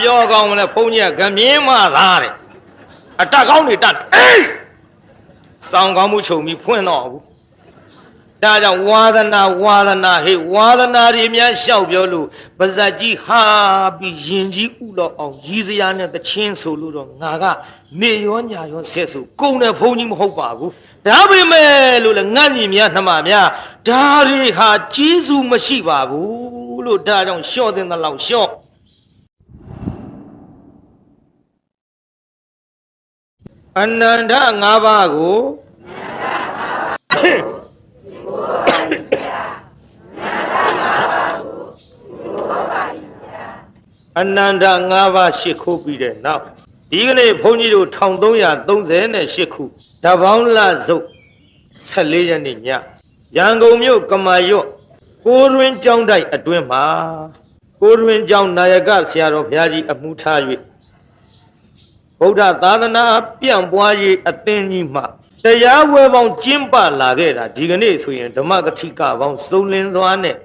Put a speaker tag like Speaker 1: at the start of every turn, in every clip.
Speaker 1: ပြောကောင်းမလဲဖုန်းကြီးကဂမင်းမသားတဲ့အတက်ကောင်းတွေတက်အေးစောင်းကောင်းမှုချုပ်ပြီးဖွင့်တော့ဘူးဒါကြောင့်ဝါဒနာဟေးဝါဒနာတွေများလျှောက်ပြောလို့ပါဇက်ကြီးဟာပြီးရင်ကြီးဥတော့အောင်ရည်စရာနဲ့တချင်းဆိုလို့တော့ငါကနေရောညာရောဆက်ဆိုကုံတဲ့ဖုန်းကြီးမဟုတ်ပါဘူးဒါပေမဲ့လို့လည်းငတ်ညီများနှမများဒါတွေဟာကျေးဇူးမရှိပါဘူးလို့ဒါကြောင့်လျှော့တဲ့လောက်လျှော့အနန္တ၅ပါးကိုအနန္တ၅ပါးရှစ်ခုပြီးတဲ့နောက်ဒီကနေ့ဘုန်းကြီးတို့1338ခုတပေါင်းလစုပ်14ရက်နေ့ညရန်ကုန်မြို့ကမာရွတ်ကိုတွင်ကျောင်းတိုက်အတွင်းမှာကိုတွင်ကျောင်းနာယကဆရာတော်ဘုရားကြီးအမှုထား၍ဗုဒ္ဓသာသနာပြန့်ပွားရေးအသင်းကြီးမှတရားဝဲပေါင်းကျင်းပလာခဲ့တာဒီကနေ့ဆိုရင်ဓမ္မကတိကပေါင်းစုံလင်စွာနဲ့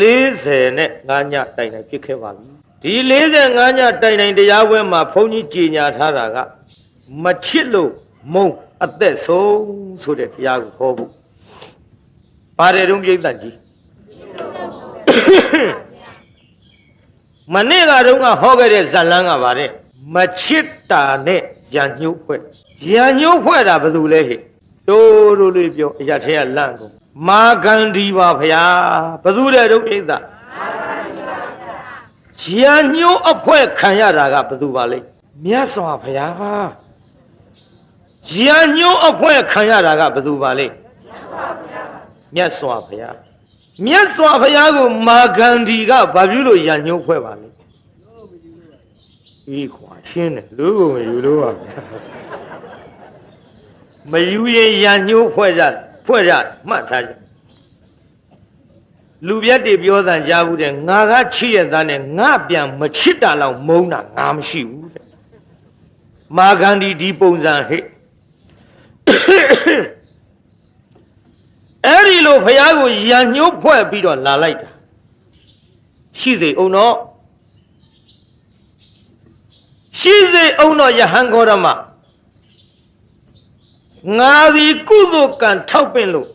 Speaker 1: 45ညတိုင်တိုင်ဖြစ်ခဲ့ပါပြီဒီ45ညတိုင်တိုင်တရားဝဲမှာဘုန်းကြီးကြေညာထားတာကမချစ်လို့မုံအသက်ဆုံးဆိုတဲ့တရားကိုဟောဖို့ပါတယ်တုံးပြိဿကြီးမနေ့ကတော့ဟောခဲ့တဲ့ဇာလန်းကပါတယ်မချစ်တာနဲ့ရန်ညှိုးဖွဲ့ရန်ညှိုးဖွဲ့တာဘယ်သူလဲဟဲ့တို့လေးပြောအရာထဲကလန့်ကုန်မာဂန္ဒီပါဗျာဘယ်သူတဲ့တုံးပြိဿရန်ညှိုးအဖွဲ့ခံရတာကဘယ်သူပါလဲမြတ်စွာဘုရားရန်ညှိုးအဖွဲ့ခံရတာကဘယ်သူပါလဲမြတ်စွာဘုရားမြတ်စွာဘုရားကိုမာဂန္ဒီကဘာပြုလို့ရန်ညှိုးဖွဲ့ပါလဲဒီခွာရှင်းတယ်လူကိုမယူလို့ပါမယူရင်ရန်ညှိုးဖွဲ့ကြမှတ်ထားကြလူပြတ်တွေပြောတန်ကြားဘူးတဲ့ငါကချစ်ရသားနဲ့ငါပြန်မချစ်တာလောက်မုန်းတာငါမရှိဘူးတဲ့မာဂန္ဒီဒီပုံစံဟဲ့အဲ့ဒီလိုဘုရားကိုရန်ညှိုးဖွဲ့ပြီးတော့လာလိုက်တာရှိစေအောင်တော့ရှိစေအောင်တော့ယဟန်ဂေါရမငါဒီကုသိုလ်ကံထောက်ပင့်လို့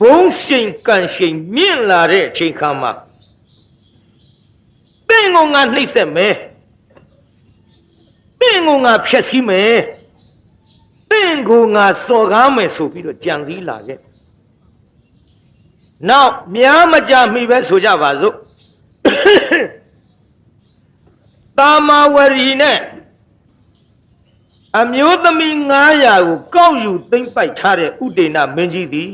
Speaker 1: ဘုံရှိန်ကံရှိန်မြင့်လာတဲ့အချိန်ခါမှာပင်ကိုငါနှိပ်စက်မယ်ပင်ကိုငါဖျက်ဆီးမယ်ပင်ကိုငါစော်ကားမယ်ဆိုပြီးတော့ကြံစည်လာခဲ့နောက်များမကြမိပဲဆိုကြပါစို့တာမာဝရီနဲ့အမျိုးသမီး900ကိုကောက်ယူသိမ့်ပိုက်ထားတဲ့ဥဒေနမင်းကြီးသည်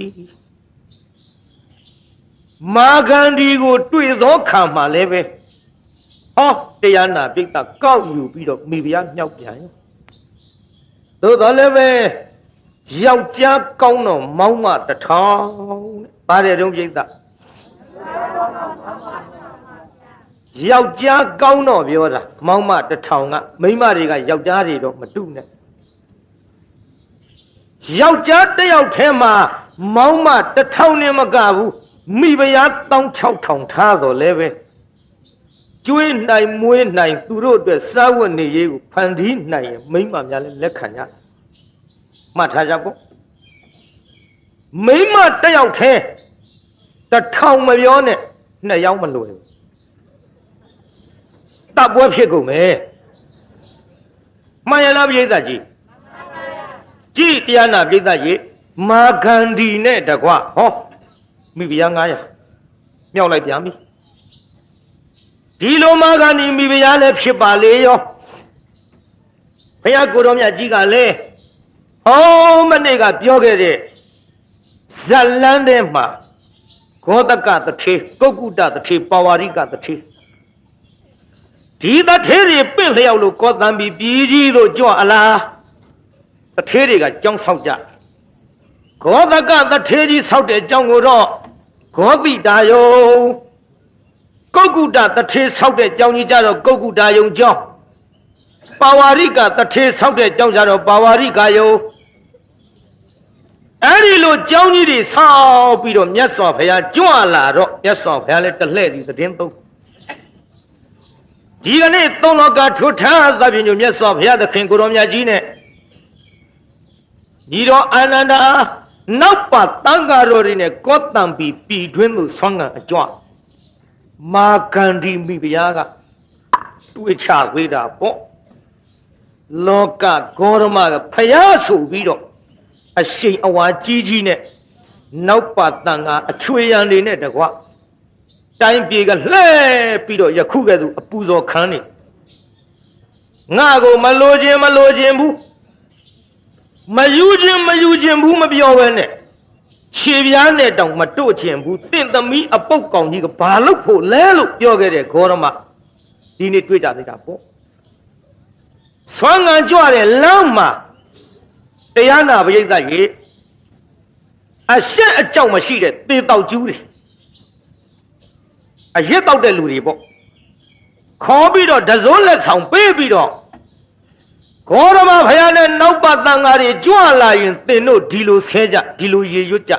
Speaker 1: မာဂန္ဒီကိုတွေ့သောခါမှာလည်းပဲဟောတရားနာပိဋကကောက်ယူပြီးတော့မိဖုရားမြောက်ပြန်သို့တော်လည်းပဲယောက်ျားကောင်းတော့မောင်းမ1000တဲ့ပါတယ်တုံးပိဋကယောက်ျားကောင်းတော့ပြောတာမောင်းမ1000ကမိန်းမတွေကယောက်ျားတွေတော့မတူနဲ့ယောက်ျားတစ်ယောက်ထဲမှာမောင်းမ1000နဲ့မကဘူးမိဖုရား16000ထားတော့လဲပဲကျွေးနိုင်မွေးနိုင်သူတို့အတွက်စားဝတ်နေရေးကိုဖန်တီးနိုင်ရင်မိန်းမများလည်းလက်ခံကြမှတ်ထားကြပေါ့မိန်းမတစ်ယောက်ထဲ1000မပြောနဲ့2ယောက်မလွယ်ဘူးတပ်ပွဲဖြစ်ကုန်မယ်မှန်ရလားပြိဿကြီးကြည်တရားနာပြိဿကြီးမာဂန္ဒီနဲ့တကွဟောမိဖုရား900မြောက်လိုက်ပြန်ပြီဒီလိုမာဂန္ဒီမိဖုရားလည်းဖြစ်ပါလေရောဘုရားကိုတော်မြတ်ကြီးကလည်းဟောမနေ့ကပြောခဲ့တဲ့ဇလန်းထဲမှာဂောတကတထေကုက္ကုတတထေပါဝါရိကတထေဒီတထေတွေပင့်လျောက်လို့ကောသံပြီးပြည်ကြီးတို့ကြွအလားတထေတွေကကြောင်းဆောက်ကြဂောတကတထေကြီးဆောက်တဲ့ကြောင်းကိုတော့ဂောတိတာယုံကုက္ကုတတထေဆောက်တဲ့ကြောင်းကြီးကြတော့ကုက္ကုတာယုံကြောင်းပါဝါရိကတထေဆောက်တဲ့ကြောင်းကြတော့ပါဝါရိကယုံအဲ့ဒီလိုကြောင်းကြီးတွေဆောက်ပြီးတော့မြတ်စွာဘုရားကြွလာတော့မြတ်စွာဘုရားလည်းတလှဲ့ဒီသတင်းသုံး ဒီကနေ့သုံးလောကထွတ်ထားသဗ္ဗညုမြတ်စွာဘုရားသခင်ကိုရောမြတ်ကြီးနဲ့ညီတော်အာနန္ဒာနောက်ပါတန်ဃာတော်တွေနဲ့ကောတံပီပြည်တွင်းသို့ဆွမ်းငံအကြွမာဂန္ဒီမိဖုရားကတွေ့ချသေးတာပေါ့လောကဂေါရမကဖျားဆိုပြီးတော့အရှိန်အဝါကြီးကြီးနဲ့နောက်ပါတန်ဃာအချွေရန်တွေနဲ့တကွတိုင်းပြေကလှဲပြီးတော့ယခုကဲ့သို့အပူဇော်ခံနေငါကိုမလိုခြင်းဘူးမယူခြင်းဘူးမပြောဘဲနဲ့ခြေပြားနဲ့တောင်မတို့ခြင်းဘူးတင့်သမီးအပုတ်ကောင်ကြီးကဘာလို့ဖို့လဲလို့ပြောခဲ့တဲ့ဂေါရမဒီနေ့တွေ့ကြသေးတာပေါ့ဆွမ်းငံကြွတဲ့လမ်းမှာတရားနာပရိသတ်ကြီးအရှက်အကြောက်မရှိတဲ့သေတောက်ကျူးတွေအရက်တောက်တဲ့လူတွေပေါ့ခေါ်ပြီးတော့တစိုးလက်ဆောင်ပေးပြီးတော့ဂေါရမဘုရားနဲ့နောက်ပါတန်ဃာတွေကြွလာရင်သင်တို့ဒီလိုဆဲကြဒီလိုရေရွတ်ကြ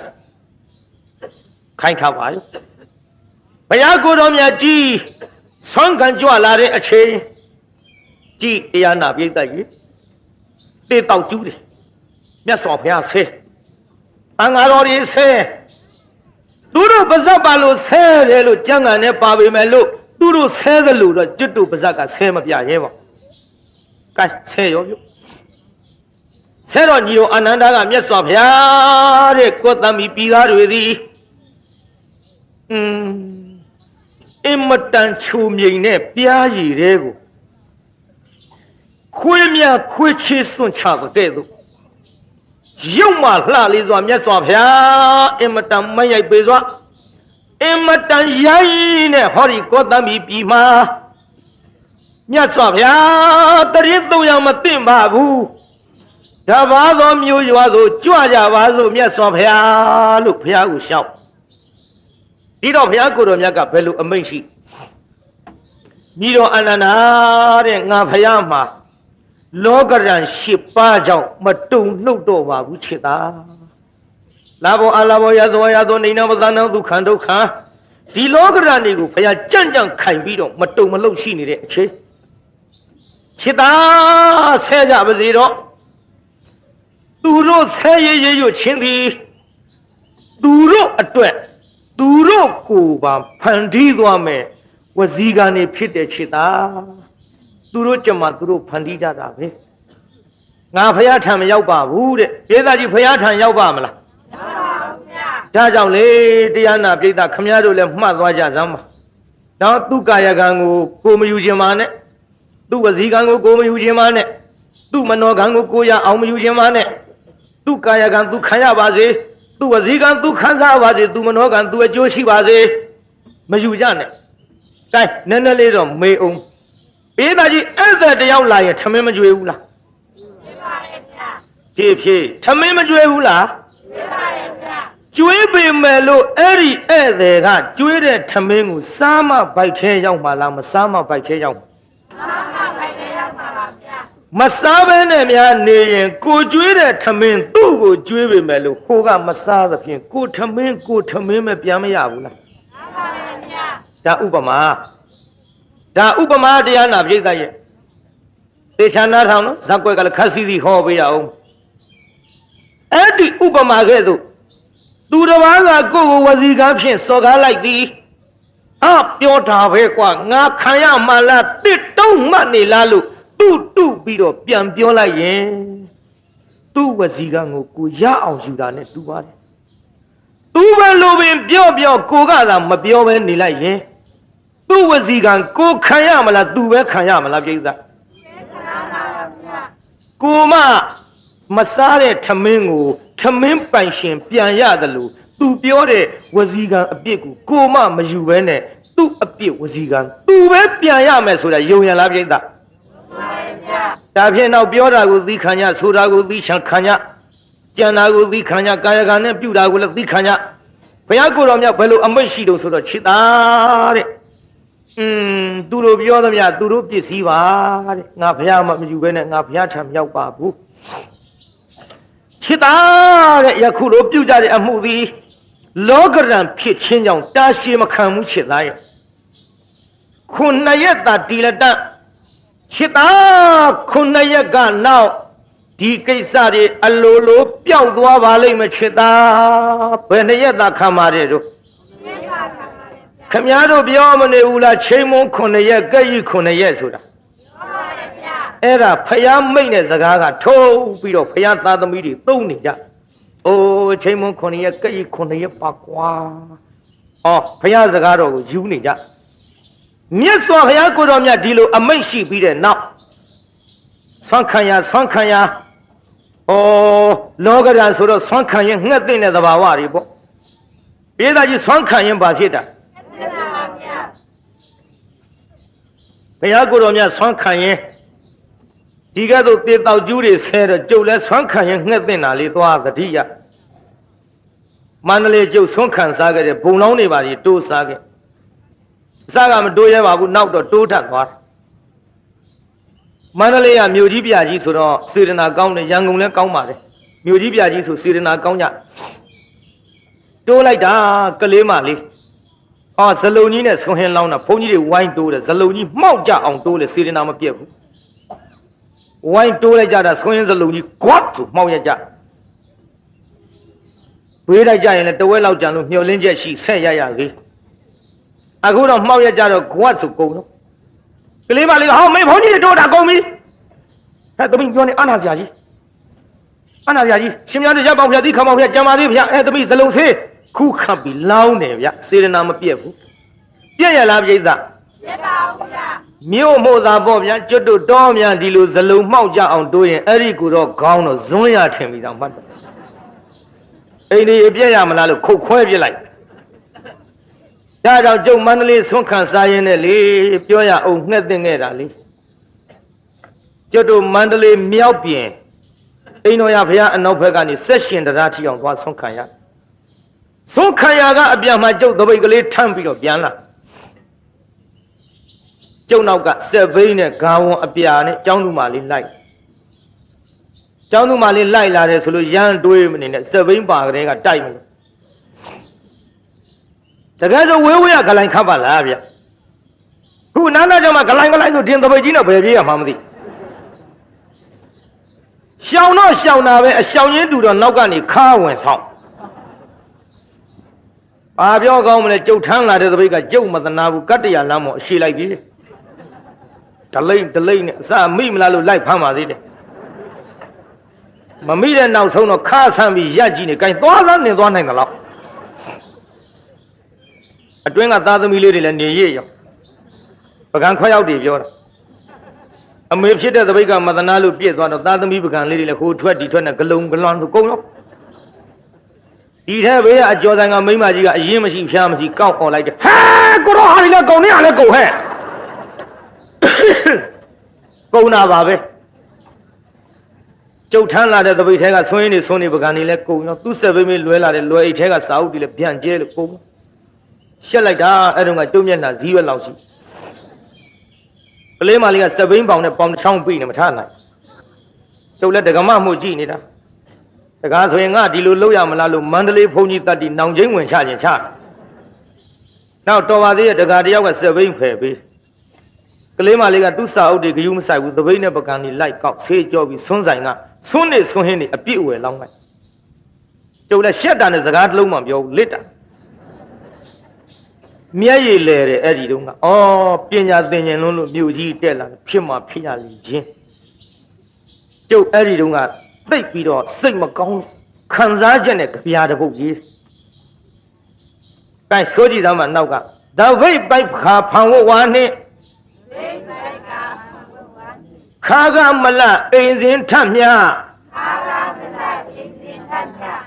Speaker 1: ခိုင်းထားပါရောဘုရားကိုယ်တော်မြတ်ကြီးဆွမ်းခံကြွလာတဲ့အချိန်ကြည်တရားနာပရိသတ်ကြီးသေတောက်ကျူးတယ်မြတ်စွာဘုရားဆဲတန်ဃာတော်တွေဆဲသူတို့ပါဇက်ပါလို့ဆဲတယ်လို့ကျမ်းဂန်နဲ့ပါပေမဲ့လို့သူတို့ဆဲတယ်လို့တော့ကျွတ်တို့ပါဇက်ကဆဲမပြရဲပါကဲဆဲရောပြုဆဲတော့ညီတော်အာနန္ဒာကမြတ်စွာဘုရားတဲ့ကိုတံမီပြည်သားတွေသည်အင်မတန်ချူမြိန်နဲ့ပြားရည်တွေကိုခွေးမြခွေးချေစွန့်ချတဲ့သို့ရုပ်မှလှလေးစွာမြတ်စွာဘုရားအင်မတန်မရိုက်ပေစွာအင်မတန်ရိုင်းနဲ့ဟောဒီကောတံမီပြည်မှာမြတ်စွာဘုရားတရင်သုံးယောက်မသိမ့်ပါဘူးတပါးသောမျိုးရွာသို့ကြွကြပါစို့မြတ်စွာဘုရားလို့ဘုရားကိုရှောက်ဒီတော့ဘုရားကိုယ်တော်မြတ်ကဘယ်လိုအမိန့်ရှိညီတော်အာနန္ဒာတဲ့ငါဘုရားမှာလောကရန်8ပါးကြောင့်မတုံနှုတ်တော့ပါဘူးချစ်တာလာဘောအလာဘောယသောနေနာပသနာဒုက္ခဒုက္ခဒီလောကရန်တွေကိုဘုရားကြံ့ကြံ့ခိုင်ပြီးတော့မတုံမလှုပ်ရှိနေတဲ့အချိန်ချစ်တာဆဲကြပါစေတော့သူတို့ဆဲရရွတ်ချင်းသည်သူတို့အတွက်သူတို့ကိုပါဖန်တီးသွားမယ်ဝစီကနေဖြစ်တဲ့ချစ်တာသူတို့ကြမှာသူတို့ဖန်တီးကြတာပဲငါဖယားထံမရောက်ပါဘူးတဲ့ဒေသကြီးဖယားထံရောက်ပါမလားရောက်ပါဘူးဗျာဒါကြောင့်လေတရားနာပိဋကခမည်းတော်လည်းမှတ်သွားကြစမ်းပါတော့သူကာယကံကိုမယူခြင်းပါနဲ့သူဝစီကံကိုမယူခြင်းပါနဲ့သူမနောကံကိုရအောင်မယူခြင်းပါနဲ့သူကာယကံသူခံရပါစေသူဝစီကံသူခံစားပါစေသူမနောကံသူအကျိုးရှိပါစေမယူကြနဲ့ကဲနည်းနည်းလေးတော့မေးအောင်ဘေးသားကြီးအဲ့သက်တယောက်လာရင်ထမင်းမကြွေဘူးလားကြွေးပါတယ်ဗျာဖြည်းထမင်းမကြွေဘူးလားကြွေးပါတယ်ဗျာကြွေးပေမဲ့လို့အဲ့ဒီဧည့်သည်ကကြွေးတဲ့ထမင်းကိုစားမဘိုက်ထဲရောက်မှလားမစားမဘိုက်ထဲရောက်စားမဘိုက်ထဲရောက်ပါပါဗျာမစားဘဲနဲ့များနေရင်ကိုကြွေးတဲ့ထမင်းသူ့ကိုကြွေးပေမဲ့လို့ခိုးကမစားသဖြင့်ကိုထမင်းမပြန်မရဘူးလားစားပါတယ်ဗျာဒါဥပမာဒါဥပမာတရားနာပြိဿရဲ့သေချာနာထောင်နော်ဇက်ွက်ကလည်းခက်စီစီဟောပေးရအောင်အဲ့ဒီဥပမာကဲ့သို့သူတစ်ပါးကကိုယ်ကိုဝစီကားဖြင့်စော်ကားလိုက်သည်ပြောတာပဲကွာငါခံရမှလားတစ်တုံးမှနေလားလို့သူ့တုပြီးတော့ပြန်ပြောလိုက်ရင်သူ့ဝစီကားကိုရအောင်ယူတာနဲ့တူပါတယ်သူပဲလို့ပင်ပြောကိုကသာမပြောဘဲနေလိုက်ရင်သူ့ဝစီကံကိုခံရမလားသူပဲခံရမလားပြိဿကိုမစားတဲ့ထမင်းကိုထမင်းပိုင်ရှင်ပြန်ရတယ်လို့သူပြောတဲ့ဝစီကံအပြစ်ကိုမယူဘဲနဲ့သူ့အပြစ်ဝစီကံသူပဲပြန်ရမယ်ဆိုတာယုံရလားပြိဿဒါဖြင့်တော့ပြောတာကိုသိခံရဆိုတာကိုသိခံရကြံတာကိုသိခံရကာယကံနဲ့ပြုတာကိုလည်းသိခံရဘုရားကိုယ်တော်မြတ်ဘယ်လိုအမိန့်ရှိတော့ဆိုတော့ချစ်တာတဲ့သူတို့ပြောသမျှသူတို့ပစ္စည်းပါတဲ့ငါဘုရားမယူဘဲနဲ့ငါဘုရားထံမရောက်ပါဘူးချစ်တာတဲ့ယခုလိုပြုကြတဲ့အမှုသည်လောကရန်ဖြစ်ခြင်းကြောင့်တာရှည်မခံမှုချစ်သားရဲ့ ခုနှစ်ရက်သာတီလက်တချစ်သားခုနှစ်ရက်ကနောက်ဒီကိစ္စတွေအလိုလိုပျောက်သွားပါလိမ့်မယ်ချစ်သားဘယ်နှစ်ရက်သာခံပါတယ်တို့ခမည်းတော်ပြောမနေဘူးလားချိန်မုံခုနှစ်ရက်ကဲ့ကြီးခုနှစ်ရက်ဆိုတာအဲ့ဒါဖယားမိတ်တဲ့စကားကထုံးပြီးတော့ဖယားသားသမီးတွေသုံးနေကြအိုးချိန်မုံခုနှစ်ရက်ကဲ့ကြီးခုနှစ်ရက်ပါကွာဟောဖယားစကားတော်ကိုယူနေကြမြတ်စွာဘုရားကိုတော်မြတ်ဒီလိုအမိန့်ရှိပြီးတဲ့နောက်ဆွမ်းခံရဩလောကဓာတ်ဆိုတော့ဆွမ်းခံရင်ငှက်သိတဲ့သဘာဝတွေပေါ့ပြေးသားကြီးဆွမ်းခံရင်ဘာဖြစ်တာဘုရားကိုတော်မြတ်ဆွမ်းခံရင်ဒီကဲ့သို့တေတောက်ကျူးတွေဆဲတော့ကျုပ်လဲဆွမ်းခံရင်ငှက်သိတာလေးသွားသတိရမန္တလေးကျုပ်ဆွမ်းခံစားခဲ့တဲ့ဘုံလောင်းတွေပါကြီးတိုးစားခဲ့စားကမတိုးရပါဘူးနောက်တော့တိုးထပ်သွားမန္တလေးကမြို့ကြီးပြကြီးဆိုတော့စေတနာကောင်းတယ်ရန်ကုန်လည်းကောင်းပါတယ်မြို့ကြီးပြကြီးဆိုစေတနာကောင်းကြတိုးလိုက်တာကလေးမလေးဇလုံကြီးနဲ့ဆွန်ဟင်းလောင်းတာဘုန်းကြီးတွေဝိုင်းတိုးတယ်ဇလုံကြီးမှောက်ကြအောင်တိုးတယ်စေတနာမပြတ်ဘူးဝိုင်းတိုးလိုက်ကြတာဆွန်ဟင်းဇလုံကြီးကွတ်ဆိုမှောက်ရကြဝေးလိုက်ကြရင်လည်းတဝဲလောက်ကြံလို့မျောလင်းချက်ရှိဆက်ရသေးအခုတော့မှောက်ရကြတော့ကွတ်ဆိုကုန်တော့ကလေးမလေးကဟောမေဘုန်းကြီးတွေတိုးတာကုန်ပြီဟဲ့သမီးပြောနေအာနာစရာကြီးရှင်များတို့ရပ်ပေါင်းဖျားသီးခမောင်ဖျားကြံပါသေးဖျားသမီးဇလုံဆေးခုခတ်ပြီးလောင်းတယ်ဗျစေရနာမပြည့်ဘူးပြည့်ရလားပြိဿပြည့်ပါဘူးဗျမြို့မို့သာပေါ့ဗျကျွတ်တို့တောများဒီလိုဇလုံမှောက်ကြအောင်တိုးရင်အဲ့ဒီကူတော့ခေါင်းတော့ဇွန်းရထင်ပြီးတော့မှတ်တယ်အိမ်ဒီပြည့်ရမလားလို့ခုတ်ခွဲပြစ်လိုက်ဒါကြောင့်ကျုပ်မန္တလေးဆွမ်းခံစားရင်းနဲ့လေပြောရအောင်ငှက်သိခဲ့တာလေကျွတ်တို့မန္တလေးမြောက်ပြင်အိမ်တော်ရဘုရားအနောက်ဘက်ကနေဆက်ရှင်တရားထီအောင်သွားဆွမ်းခံရဆွမ်းခံရကအပြန်မှာကျုပ်သပိတ်ကလေးထမ်းပြီးတော့ပြန်လာကျုပ်နောက်ကစက်ဘိန်းနဲ့ဂါဝန်အပြာနဲ့ကျောင်းသူမလေးလိုက်လာတယ်ဆိုလို့ရမ်းတွေးမနေနဲ့စက်ဘိန်းပါကလေးကတိုက်မလို့တကယ်ဆိုဝေးဝေးကဂလိုင်ခတ်ပါလားဗျခုနားကြောင့်မှဂလိုင်ဆိုတင်သပိတ်ကြီးနဲ့ဘယ်ပြေးရမှာမသိရှောင်းတော့ရှောင်းတာပဲအရှောင်းချင်းတူတော့နောက်ကနေခါဝင်ဆောင်ဘာပြောကောင်းမလဲကျုပ်ထမ်းလာတဲ့သပိတ်ကကျုပ်မသနာဘူးကတ္တရာလမ်းမော်အရှိလိုက်ပြီဒလိမ့်နဲ့အစမိမလားလို့လိုက်ဖမ်းပါသေးတယ်မမိတဲ့နောက်ဆုံးတော့ခါဆန်းပြီးရက်ကြီးနေကိုင်းသွားစမ်းနေသွားနိုင်တယ်လို့အတွင်းကသားသမီးလေးတွေလည်းနေရရောပကံခွဲရောက်တွေပြောတာအမေဖြစ်တဲ့သပိတ်ကမသနာလို့ပြည့်သွားတော့သားသမီးပကံလေးတွေလည်းဟိုထွက်ဒီထွက်နဲ့ဂလုံဂလွန်ဆိုကုန်ရောဒီထဲဘေးကအကျော်ဆိုင်ကမိန်းမကြီးကအရင်မရှိဖျားမရှိကောက်អော်လိုက်တယ်ဟဲကိုတော့ဟာလည်းကုန်နေရလဲကုန်ဟဲ့ကုန်တာပါပဲကျုပ်ထမ်းလာတဲ့သပိတ်ထဲကဆွင်းနေပကံတွေလည်းကုန်ရောသူ့ဆက်ဘေးမေးလွဲလာတဲ့လွယ်အိတ်ထဲကစာအုပ်တွေလည်းပြန်ကျဲလို့ကုန်ရှက်လိုက်တာအဲ့တုန်းကတုံးမျက်နှာဇီးရွက်လောက်ရှိကလေးမလေးကစက်ဘိန်းပေါင်နဲ့ပေါင်တစ်ချောင်းပြီးနေမထနိုင်ကျုပ်လည်းဒကမမှုကြည့်နေတာတကားဆိုရင်ငါဒီလိုလုပ်ရမလားလို့မန္တလေးဘုန်းကြီးတတ်တီနောင်ချင်းဝင်ချခြင်းချနောက်တော်ပါသေးရဲ့ဒကာတယောက်ကစက်ဘိန်းဖယ်ပေးကလေးမလေးကသူ့စာအုပ်တွေဂယုမဆိုင်ဘူးသဘိန်းနဲ့ပကံတွေလိုက်ကောက်ဆေးကြောပြီးဆွန်းဆိုင်ကဆွန်းဟင်းနေအပြည့်အဝယ်လောင်းလိုက်ကျုပ်လည်းရှက်တာနဲ့စကားတစ်လုံးမှပြောဘူးလစ်တာမျက်ရည်လဲတယ်အဲ့ဒီတုန်းကပညာသင်ခြင်းလုံးလို့မြို့ကြီးတက်လာဖြစ်မှဖြစ်ရလိမ့်ချင်းကျုပ်အဲ့ဒီတုန်းကသိပ်ပြီးတော့စိတ်မကောင်းခံစားချက်နဲ့ကြပြားတစ်ပုတ်ကြီးအဲဆိုကြည့်သားမှနောက်ကသဝိပိုက်ခါဖန်ဝဝါနဲ့ခါကမလအိမ်စဉ်ထမြ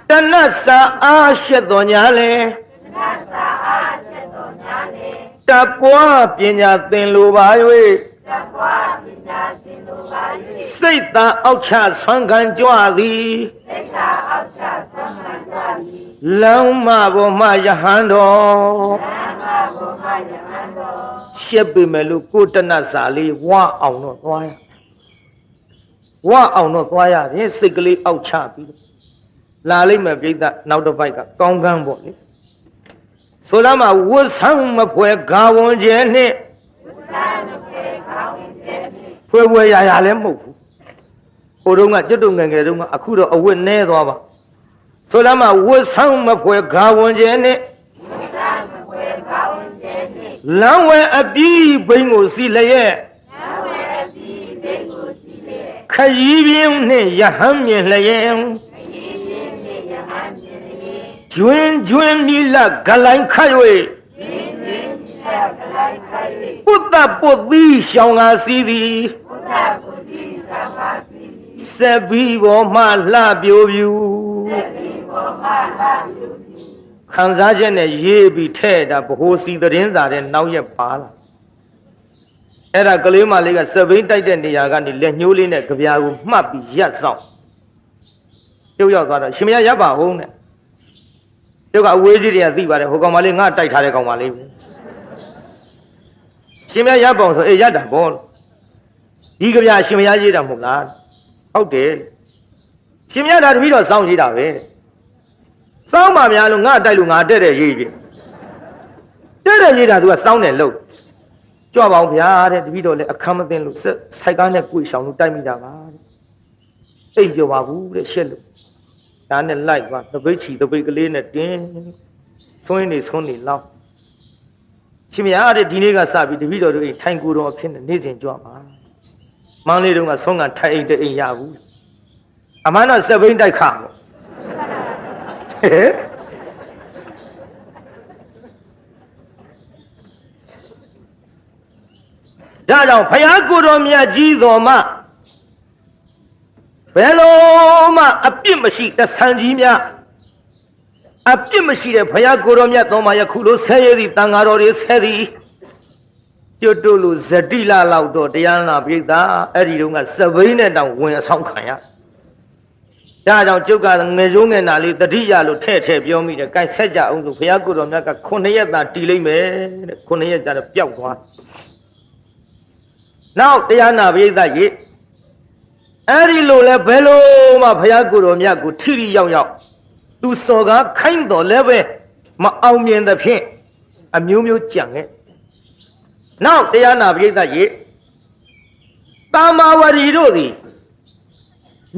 Speaker 1: တဏ္ဍစာအားရှက်တော်ညာလေတပွားပညာသင်လိုပါ၍စိတ်သာအောက်ချဆွမ်းခံကြွသည်လောင်းမဘောမယဟန်တော်ရှက်ပေမဲ့လို့ကိုတဏ္ဍစာလေးဝါအောင်တော့သွားရတယ်စိတ်ကလေးအောက်ချပြီးလာလိမ့်မယ်ပြိဿနောက်တစ်ပိုက်ကကောင်းကန်းပေါ့လေဆိုလာမှာဝတ်ဆောင်မဖွဲဂါဝန်ကျဲနဲ့ ဖွယ်ဖွယ်ရာလည်းမဟုတ်ဘူးဟိုတုန်းကကျွတ်တုံငယ်ငယ်တုန်းကအခုတော့အဝတ်နဲသွားပါဆိုလမ်းမှာဝတ်ဆောင်မဖွယ်ဂါဝန်ကျဲနဲ့လမ်းဝဲအပြီးဘိန်းကိုစီလျက်ခရီးပြင်းနှင့်ရဟန်းမြင်လျက်ကျွင်းနီလဂလိုင်းခတ်၍ပုတ္တပုတ်သီးရှောင်းကားစီသည်ဆက်ပြီးပေါ်မှလှပြိုပြူခံစားချက်နဲ့ရေးပြီးထဲ့တာဘ ਹੁ စီသတင်းစာတဲ့နောက်ရက်ပါလာအဲ့ဒါကလေးမလေးကစပိန်တိုက်တဲ့နေရာကနေလက်ညှိုးလေးနဲ့ကြပြာကိုမှတ်ပြီးရက်ဆောင်ပြုတ်ရောက်သွားတော့ရှင်မရပါဦးနဲ့ပြုတ်ကအဝေးကြီးတွေကသိပါတယ်ဟိုကောင်မလေးငါတိုက်ထားတဲ့ကောင်မလေးရှင်မရပါအောင်ဆိုအေးရတာဘောဒီကြပြာရှင်မရရေးတာမဟုတ်လားဟုတ်တယ်ရှင်မရတာတပည့်တော်စောင့်ရေးတာပဲစောင်းပါများလို့ငါတိုက်လို့ငါတဲ့ရေးပြီတဲ့ရေးတာ तू ကစောင်းတယ်လို့ကြွပါအောင်ဗျာတဲ့တပည့်တော်လည်းအခမ်းမသိလို့စိုက်ကားနဲ့ကိုယ်ရှောင်လို့တိုက်မိတာပါတဲ့အိမ်ပြောပါဘူးတဲ့ရှက်လို့ဒါနဲ့လိုက်ပါတပိတ်ချီတပိတ်ကလေးနဲ့တင်းဆွင်းနေလောက်ရှင်မရတဲ့ဒီနေ့ကစပြီးတပည့်တော်တို့အိမ်ထိုင်ကိုယ်တော်အဖြစ်နဲ့နေ့စဉ်ကြွပါမန်းလေးတုန်းကဆုံးကထိုင်အိမ်တဲ့အိမ်ရဘူးအမှန်တော့စပိန်တိုက်ခါပေါ့ဒါကြောင့်ဘုရားကိုယ်တော်မြတ်ကြီးတော်မှဘယ်လိုမှအပြစ်မရှိတဆန်ကြီးများအပြစ်မရှိတဲ့ဘုရားကိုယ်တော်မြတ်တော်မှာယခုလိုဆဲရသည်တန်ဃာတော်တွေဆဲသည်ကျွတ်တို့လိုဇတိလလောက်တော့တရားနာပိဋကအဲ့ဒီတုန်းကစပိန်နဲ့တောင်ဝင်အဆောင်ခံရဒါကြောင့်ကျုပ်ကငယ်ရိုးငယ်နာလေးတတိယလို့ထဲ့ပြောမိတယ်။ကိုင်ဆက်ကြအောင်ဆိုဘုရားကိုယ်တော်မြတ်က9ရက်သာတည်လိမ့်မယ်တဲ့9ရက်ကြာတော့ပျောက်သွား။နောက်တရားနာပိဋကရေအဲ့ဒီလိုလဲဘယ်လိုမှဘုရားကိုယ်တော်မြတ်ကိုထိထိရောက်သူစော်ကားခိုင်းတော်လဲပဲမအောင်မြင်သဖြင့်အမျိုးမျိုးကြံခဲ့။နောက်တရားနာပိဋကရေတာမာဝရီတို့သည်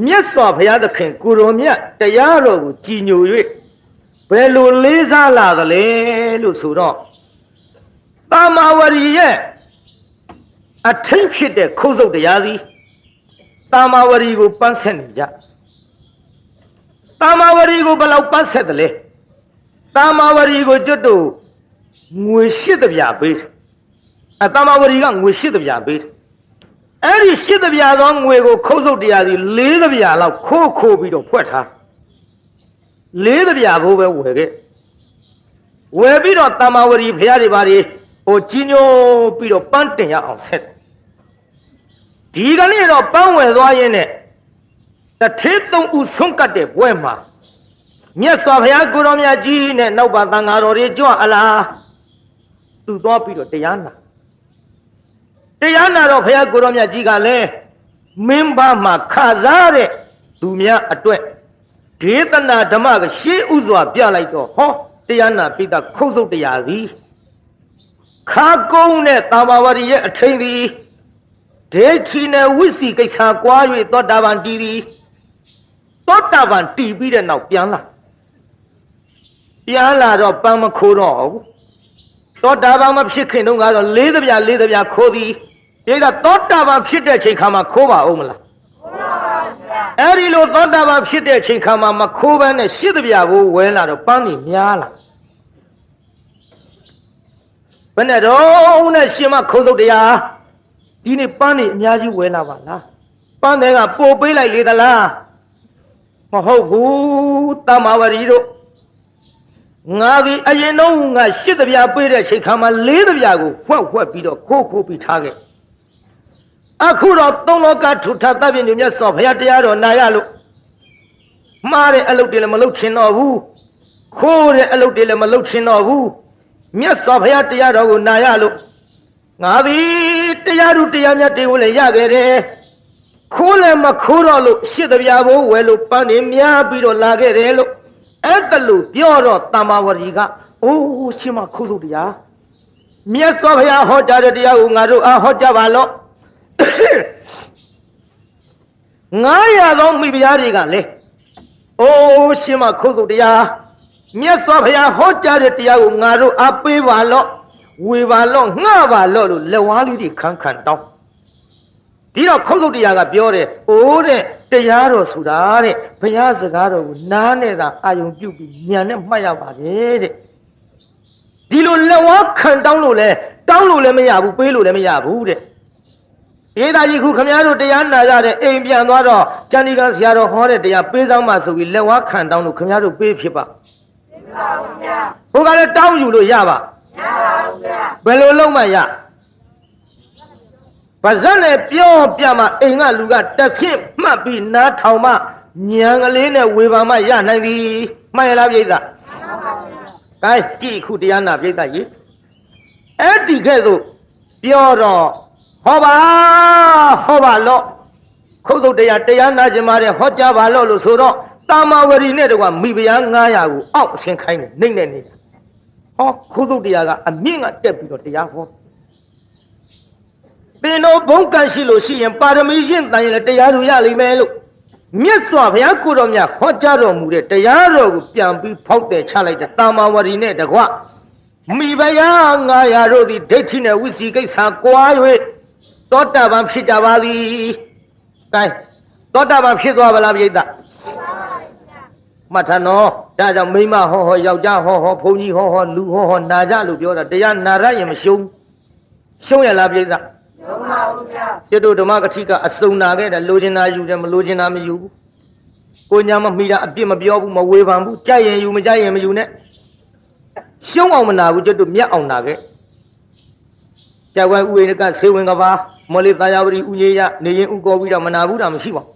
Speaker 1: မြတ်စွာဘုရားသခင်ကိုရောမြတ်တရားတော်ကိုကြည်ညို၍ဘယ်လိုလေးစားလာသလဲလို့ဆိုတော့တာမာဝရီရဲ့အထိတ်ဖြစ်တဲ့ခုတ်ဆုပ်တရားသည်တာမာဝရီကိုပန်းဆက်နေကြတာမာဝရီကိုဘယ်လောက်ပန်းဆက်တယ်လဲတာမာဝရီကိုကျွတ်တို့ငွေ8တပြားပေးတာမာဝရီကငွေ8တပြားပေးအဲ့ဒီ8တပြားသောငွေကိုခုတ်ဆုပ်တရားစီ4တပြားလောက်ခိုးပြီးတော့ဖွက်ထား4တပြားဘိုးပဲဝယ်ခဲ့ဝယ်ပြီးတော့တမ္မာဝရီဖရာတွေဘာတွေဟိုကြီးညိုပြီးတော့ပန်းတင်ရအောင်ဆက်ဒီကနေ့တော့ပန်းဝယ်သွားရင်းနဲ့တထေး3ဦးဆုံးကတ်တဲ့ဘွဲမှာမြတ်စွာဘုရားကိုရောမြတ်ကြီးနဲ့နောက်ပါသံဃာတော်တွေကြွအလားသူသွားပြီးတော့တရားနာတော့ဘုရားကိုရောမြတ်ကြီးကလည်းမင်းဘာမှာခစားတဲ့သူများအတွက်ဒေသနာဓမ္မကရှေးဥစွာပြလိုက်တော့ဟောတရားနာပိဋကခုတ်ဆုပ်တရားသည်ခါကုန်းနဲ့တာမာဝရီရဲ့အထိန်သည်ဒိဋ္ဌိနဲ့ဝိစီကိစ္စကွာ၍သောတာပန်တည်သည်သောတာပန်တည်ပြီးတဲ့နောက်ပြန်လာတော့ပန်းမခိုးတော့ဘူးသောတာပန်မဖြစ်ခင်တုန်းကတော့4တပြားခိုးသည်ဒီကသောတာပန်ဖြစ်တဲ့ချိန်ခါမှာခိုးပါဦးမလားခိုးပါပါဗျာအဲ့ဒီလိုသောတာပန်ဖြစ်တဲ့ချိန်ခါမှာမခိုးဘဲနဲ့8တပြားကိုဝဲလာတော့ပန်းကြီးများလာဘယ်နဲ့တော့နဲ့ရှင်မခုံးစုပ်တရားဒီနေ့ပန်းကြီးအများကြီးဝဲလာပါလားပန်းတွေကပို့ပေးလိုက်လေသလားမဟုတ်ဘူးတမ္မာဝရီတို့ငါဒီအရင်တော့ငါ8တပြားပေးတဲ့ချိန်ခါမှာ4တပြားကိုဖွက်ပြီးတော့ခိုးပြီးထားခဲ့အခုတော့သုံးလောကထူထပ်သဗ္ဗညုမြတ်စွာဘုရားတရားတော်နာရလို့မှားတဲ့အလုပ်တွေလည်းမလုပ်ချင်တော့ဘူးခိုးတဲ့အလုပ်တွေလည်းမလုပ်ချင်တော့ဘူးမြတ်စွာဘုရားတရားတော်ကိုနာရလို့ငါသည်တရားသူတရားမြတ်တွေကိုလည်းရခဲ့တယ်ခိုးလည်းမခိုးတော့လို့8တပြားဘိုးဝယ်လို့ပန်းနေများပြီးတော့လာခဲ့တယ်လို့အဲ့တလူပြောတော့တမ္မာဝရီကအိုးရှင်မခုတ်ဆုပ်တရားမြတ်စွာဘုရားဟောကြားတဲ့တရားကိုငါတို့အားဟောကြားပါလော့ 900သောမိဖုရားတွေကလည်းအိုးရှင်မခုတ်စုတရားမြတ်စွာဘုရားဟောကြားတဲ့တရားကိုငါတို့အားပေးပါလော့ဝေပါလော့ငှပါလော့လို့လက်ဝါးလေးတွေခန်းခန်းတောင်းဒီတော့ခုတ်စုတရားကပြောတယ်အိုးတဲ့တရားတော်ဆိုတာတဲ့ဘုရားစကားတော်ကိုနားနဲ့သာအာယုံပြုတ်ပြီးဉာဏ်နဲ့မှတ်ရပါတယ်တဲ့ဒီလိုလက်ဝါးခံတောင်းလို့လဲတောင်းလို့လည်းမရဘူးပေးလို့လည်းမရဘူးတဲ့ဧဒါကြီးခုခမည်းတော်တရားနာကြတဲ့အိမ်ပြန်သွားတော့ကျန်ဒီကဆရာတော်ဟောတဲ့တရားပေးဆောင်မှဆိုပြီးလက်ဝါးခံတောင်းလို့ခမည်းတော်ပေးဖြစ်ပါဖြစ်ပါဘူးဗျာဘုရားလည်းတောင်းယူလို့ရပါမရပါဘူးဗျာဘယ်လိုလုပ်မှရပါဇက်နဲ့ပြောပြမှအိမ်ကလူကတက်ဆင့်မှတ်ပြီးနားထောင်မှညံကလေးနဲ့ဝေဘာမှရနိုင်သည်မှန်ရလားပြိဿမှန်ပါဗျာကဲကြည့်ခုတရားနာပြိဿကြီးအဲ့ဒီကဲ့သို့ပြောတော့ဟောပါလော့ခုတ်စုတ်တရားနာခြင်းပါတယ်ဟောကြားပါလော့လို့ဆိုတော့တာမဝရီနဲ့တကွာမိဖုရား900ကိုအောက်အဆင်းခိုင်းနေနှိမ့်နေနေတာဟောခုတ်စုတ်တရားကအမြင့်ကတက်ပြီးတော့တရားဟောသင်တို့ဘုံကံရှိလို့ရှိရင်ပါရမီရှင်းတန်ရင်လည်းတရားတို့ရလိမ့်မယ်လို့မြတ်စွာဘုရားကိုတော်မြတ်ဟောကြားတော်မူတဲ့တရားတော်ကိုပြန်ပြီးဖောက်တယ်ချလိုက်တဲ့တာမဝရီနဲ့တကွာမိဖုရား900တို့သည်ဒိဋ္ဌိနဲ့ဝိစီကိစ္စကွာ၍သောတာပန်ဖြစ်ကြပါသည်။ကဲသောတာပန်ဖြစ်သွားပါလားပြိဿ။မှတ်ထားနော်ဒါကြောင့်မိမဟောယောက်ျားဟောဘုန်းကြီးဟောလူဟောနာကြလို့ပြောတာတရားနာရရင်မရှုံးရှုံးရလားပြိဿ။ရှုံးပါဘူးဗျာ။ကျွတ်တို့ဓမ္မကတိကအစုံနာခဲ့တယ်လိုချင်တာယူတယ်မလိုချင်တာမယူဘူး။ကိုညာမမိတာအပြစ်မပြောဘူးမဝေဖန်ဘူးကြိုက်ရင်ယူမကြိုက်ရင်မယူနဲ့ရှုံးအောင်မနာဘူးကျွတ်တို့မြတ်အောင်နာခဲ့။ကြွယ်ဥဝေနကဆေဝင်ကပါမော်လီတာယာဝရီဥညေယနေရင်ဥကောပြီးတော့မနာဘူးတာမရှိပါဘူး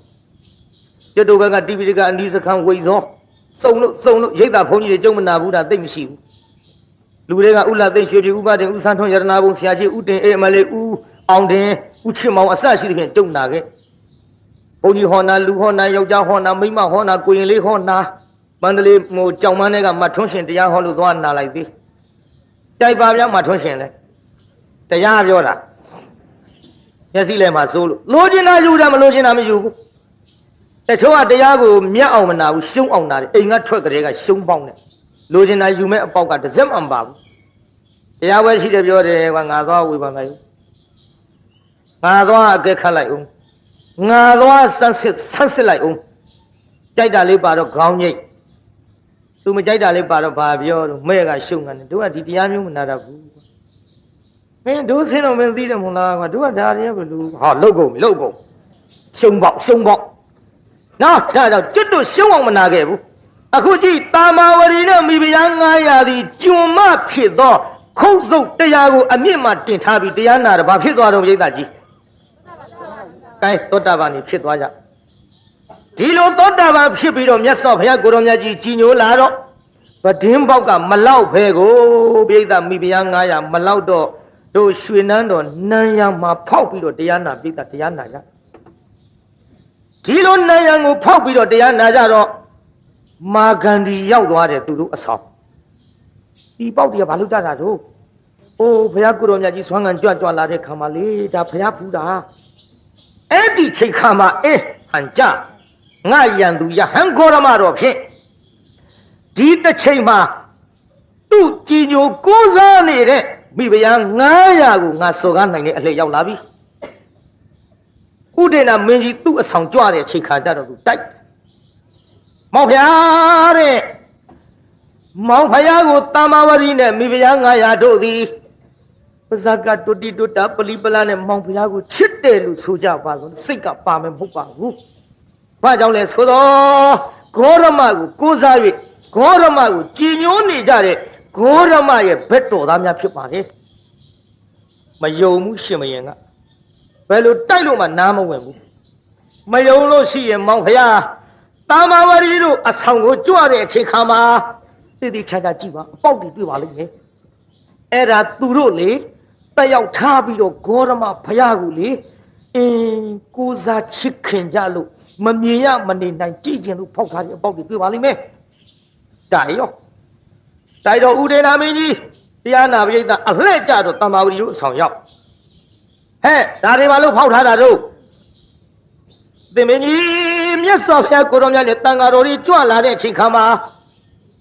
Speaker 1: ကျွတ်တို့ဘက်ကတိပိဋကအနိစခန်းဝိသောစုံလို့ရိတ်တာဘုန်းကြီးတွေကြုံမနာဘူးတာသိမရှိဘူးလူတွေကဥလာသိမ့်ရွှေပြည်ဥပဒေဥဆန်းထွန်းရတနာဘုံဆရာကြီးဥတင်အေးမလေးဥအောင်တင်ဥချစ်မောင်အစရှိသဖြင့်ကြုံနာခဲ့ဘုန်းကြီးဟောနာလူဟောနာယောက်ျားဟောနာမိန်းမဟောနာကိုရင်လေးဟောနာမန္တလေးဟိုကြောင်မန်းတွေကမထွန်းရှင်တရားဟောလို့သွားနာလိုက်သေးတိုက်ပါဗျာမထွန်းရှင်လဲတရားပြောတာမျက်စိလဲမှာစိုးလို့လိုချင်တာယူတာမလိုချင်တာမယူဘူးတချို့ကတရားကိုမြတ်အောင်မနာဘူးရှုံးအောင်နာတယ်အိမ်ကထွက်ကြတဲ့ကရှုံးပေါင်းတယ်လိုချင်တာယူမဲ့အပေါက်ကတစ်စက်မှမပါဘူးတရားပွဲရှိတယ်ပြောတယ်ကွာငါသွားဝေဖန်လိုက်ငါသွားအကဲခတ်လိုက်အောင်ငါသွားဆန်းစစ်လိုက်အောင်ကြိုက်တာလေးပါတော့ခေါင်းညိတ်သူမကြိုက်တာလေးပါတော့ဘာပြောတော့မဲ့ကရှုံးတယ်တို့ကဒီတရားမျိုးမနာတတ်ဘူးမင်းတို့စင်းတော့မင်းသိတယ်မဟုတ်လားကွာတို့ကဒါတွေဘယ်လိုဟောလုတ်ကုန်ရှုံးပေါက်နော်ဒါတော့ကျွတ်တို့ရှုံးအောင်မနာခဲ့ဘူးအခုကြည့်တာမာဝရီနဲ့မိဖုရား900သည်ကျွံမဖြစ်သောခုတ်စုပ်တရားကိုအမြင့်မှတင်ထားပြီးတရားနာတော့ဘာဖြစ်သွားတော့ပြိဿကြီးကဲသောတာပန်ဖြစ်သွားကြဒီလိုသောတာပန်ဖြစ်ပြီးတော့မြတ်စွာဘုရားကိုရောမြတ်ကြီးကြီးညိုလာတော့ဗဒင်းပေါက်ကမလောက်ဖဲကိုပြိဿမိဖုရား900မလောက်တော့တို့ရွှေနန်းတော်နန်းရံမှာဖောက်ပြီးတော့တရားနာပြိဿတရားနာကြဒီလိုနန်းရံကိုဖောက်ပြီးတော့တရားနာကြတော့မာဂန္ဒီရောက်သွားတယ်သူတို့အဆောင်ဒီပေါက်တည်းကဘာလို့ကြတာတို့အိုးဘုရားကိုရောမြတ်ကြီးဆွမ်းခံကြွလာတဲ့ခါမှာလေဒါဘုရားဖူးတာအဲ့ဒီချိန်ခါမှာဟန်ကြငါရန်သူယဟန်ခေါရမတော်ဖြင့်ဒီတစ်ချိန်မှာသူ့ကြည်ညိုကိုးစားနေတဲ့မိဖုရား900ကိုငါစော်ကားနိုင်တဲ့အလှည့်ရောက်လာပြီဥဒေနာမင်းကြီးသူ့အဆောင်ကြွတဲ့ချိန်ခါကြတော့သူတိုက်မောင်ဖျားတဲ့မောင်ဖျားကိုတာမဝရီနဲ့မိဖုရား900တို့သည်ပါဇကတုတိတုတာပလီပလာနဲ့မောင်ဖျားကိုချစ်တယ်လို့ဆိုကြပါဆိုစိတ်ကပါမယ်မဟုတ်ပါဘူးဘာကြောင့်လဲဆိုတော့ဂေါရမကိုကိုးစား၍ဂေါရမကိုကြည်ညိုနေကြတဲ့ဂေါရမရဲ့ဘက်တော်သားများဖြစ်ပါလေမယုံဘူးရှင်မယင်ကဘယ်လိုတိုက်လို့မှနားမဝင်ဘူးမယုံလို့ရှိရင်မောင်ဖျားတာမဝရီတို့အဆောင်ကိုကြွတဲ့အချိန်ခါမှာတိတိချာချာကြည့်ပါအပေါက်တွေတွေ့ပါလိမ့်မယ်အဲ့ဒါသူတို့လေတက်ရောက်ထားပြီးတော့ဂေါရမဖျားကိုလေကိုးစားချစ်ခင်ကြလို့မမြင်ရမနေနိုင်ကြည့်ကျင်လို့ဖောက်ထားတဲ့အပေါက်တွေတွေ့ပါလိမ့်မယ်ဒါရောတိုက်တော်ဦးဒေနာမင်းကြီးတရားနာပရိသတ်အလှဲ့ကြတော့တမ္မာဝရီတို့အဆောင်ရောက်ဟ ဒါတွေဘာလို့ဖောက်ထားတာတို့သင်မင်းကြီးမြတ်စွာဘုရားကိုတော်မြတ်နဲ့တန်ဃာတော်တွေကြွလာတဲ့အချိန်ခါမှာ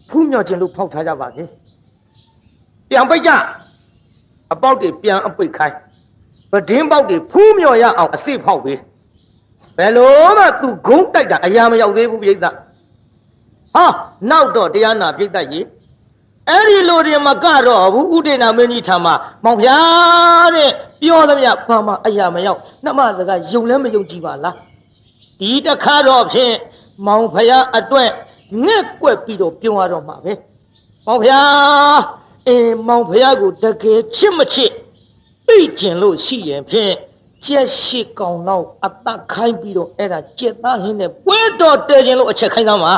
Speaker 1: ဖူးမြော်ခြင်းလို့ဖောက်ထားကြပါလေပြန်ပိတ်ကြအပေါက်တွေပြန်အပိတ်ခိုင်းပဒင်းပေါက်တွေဖူးမြော်ရအောင်အစစ်ဖောက်ပေးဘယ်လိုမှသူဂုံးတိုက်တာအရာမရောက်သေးဘူးပြိဿဟာနောက်တော့တရားနာပြိဿကြီးအဲ့ဒီလိုတွေမကတော့ဘူးဥဒေနာမင်းကြီးထာမှာမောင်ဗျာတဲ့ပြောသမျှဘာမှအရာမရောက်နှမစကားယုံလည်းမယုံကြည်ပါလားဒီတခါတော့ဖြင့်မောင်ဖယားအတွက်ငှက်ကွက်ပြီးတော့ပြောရတော့မှာပဲမောင်ဖယားမောင်ဖယားကိုတကယ်ချစ်မချစ်သိကျင်လို့ရှိရင်ဖြင့်ကျက်ရှိကောင်တော့အသက်ခိုင်းပြီးတော့အဲ့ဒါကျက်သားဟင်းနဲ့ပွဲတော်တဲခြင်းလို့အချက်ခိုင်းသားမှာ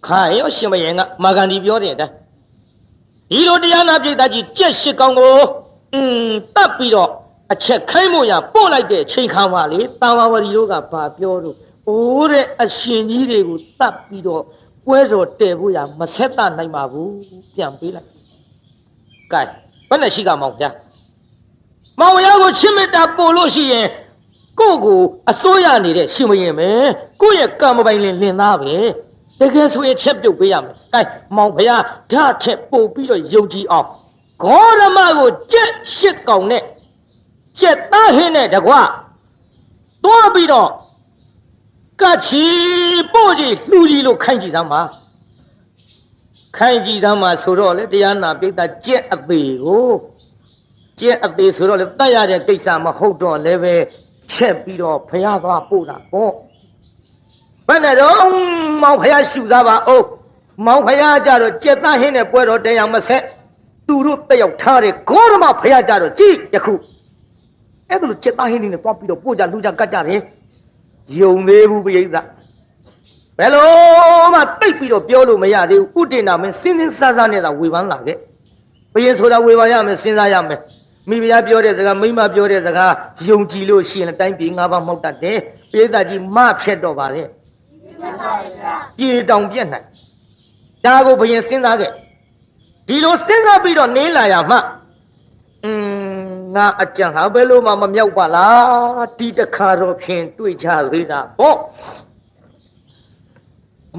Speaker 1: ခိုင်ရောရှင်မယေကမာဂန္ဒီပြောတယ်တဲ့ဒီလိုတရားနာပြိတ္တကြီးကျက်ရှိကောင်ကိုတတ်ပြီးတော့အချက်ခိုင်းမှုရပို့လိုက်တဲ့ချိန်ခါပါလေတာဝဝရီတို့ကဘာပြောလို့အိုးတဲ့အရှင်ကြီးတွေကိုတတ်ပြီးတော့ပွဲတော်တဲဖို့ရမဆက်တနိုင်ပါဘူးပြန်ပေးလိုက်ကဲဘယ်နဲ့ရှိကမောင်ဗျာမောင်ရကိုချစ်မေတ္တာပို့လို့ရှိရင်ကိုယ့်ကိုအစိုးရနေတဲ့ရှင်မရင်ပဲကိုယ့်ရဲ့ကံမပိုင်လင်သားပဲတကယ်ဆိုရင်ချက်ပြုတ်ပေးရမယ်။ကဲမောင်ဖယားဓာတ်ထက်ပို့ပြီးတော့ယုံကြည်အောင်ဂေါရမကိုကြက်ရှစ်ကောင်နဲ့ကြက်သားဟင်းနဲ့တကွာတွားပြီးတော့ကချီပို့ကြီးလှူကြီးလို့ခိုင်းကြည့်သမ်းပါခိုင်းကြည့်သမ်းပါဆိုတော့လေတရားနာပိဋကကြက်အသေးကိုကြက်အသေးဆိုတော့လေတတ်ရတဲ့ကိစ္စမဟုတ်တော့လည်းပဲချက်ပြီးတော့ဖယားသွားပို့တာပေါ့ဘယ်နဲ့တော့မောင်ဖယားရှူစားပါအောင်မောင်ဖယားကြတော့ကြက်သားဟင်းနဲ့ပွဲတော်တရားမဆက်သူတို့တက်ရောက်ထားတဲ့ဂေါရမဖယားကြတော့ကြည့်ယခုအဲ့ဒါလိုကြက်သားဟင်းနဲ့တွားပြီးတော့ပို့ကြလူကြကတ်ကြတယ်ယုံသေးဘူးပိဋကဘယ်လိုမှတိတ်ပြီးတော့ပြောလို့မရသေးဘူးဥဒေနာမင်းစင်းစင်းစားစားနဲ့သာဝေဖန်လာခဲ့ဘုရင်ဆိုတာဝေဖန်ရမယ်စဉ်းစားရမယ်မိဖုရားပြောတဲ့စကားမိမပြောတဲ့စကားယုံကြည်လို့ရှိရင်တိုင်းပြည်၅ပါးမောက်တတ်တယ်ပိဋကကြီးမဖြတ်တော့ပါလေပြေတောင်ပြက်နိုင်ဒါကိုဘုရင်စဉ်းစားခဲ့ဒီလိုစဉ်းစားပြီးတော့နေလာရမှငါအကြံဟာဘယ်လိုမှမမြောက်ပါလားဒီတခါတော့ဖြင့်တွေ့ကြသေးတာပေါ့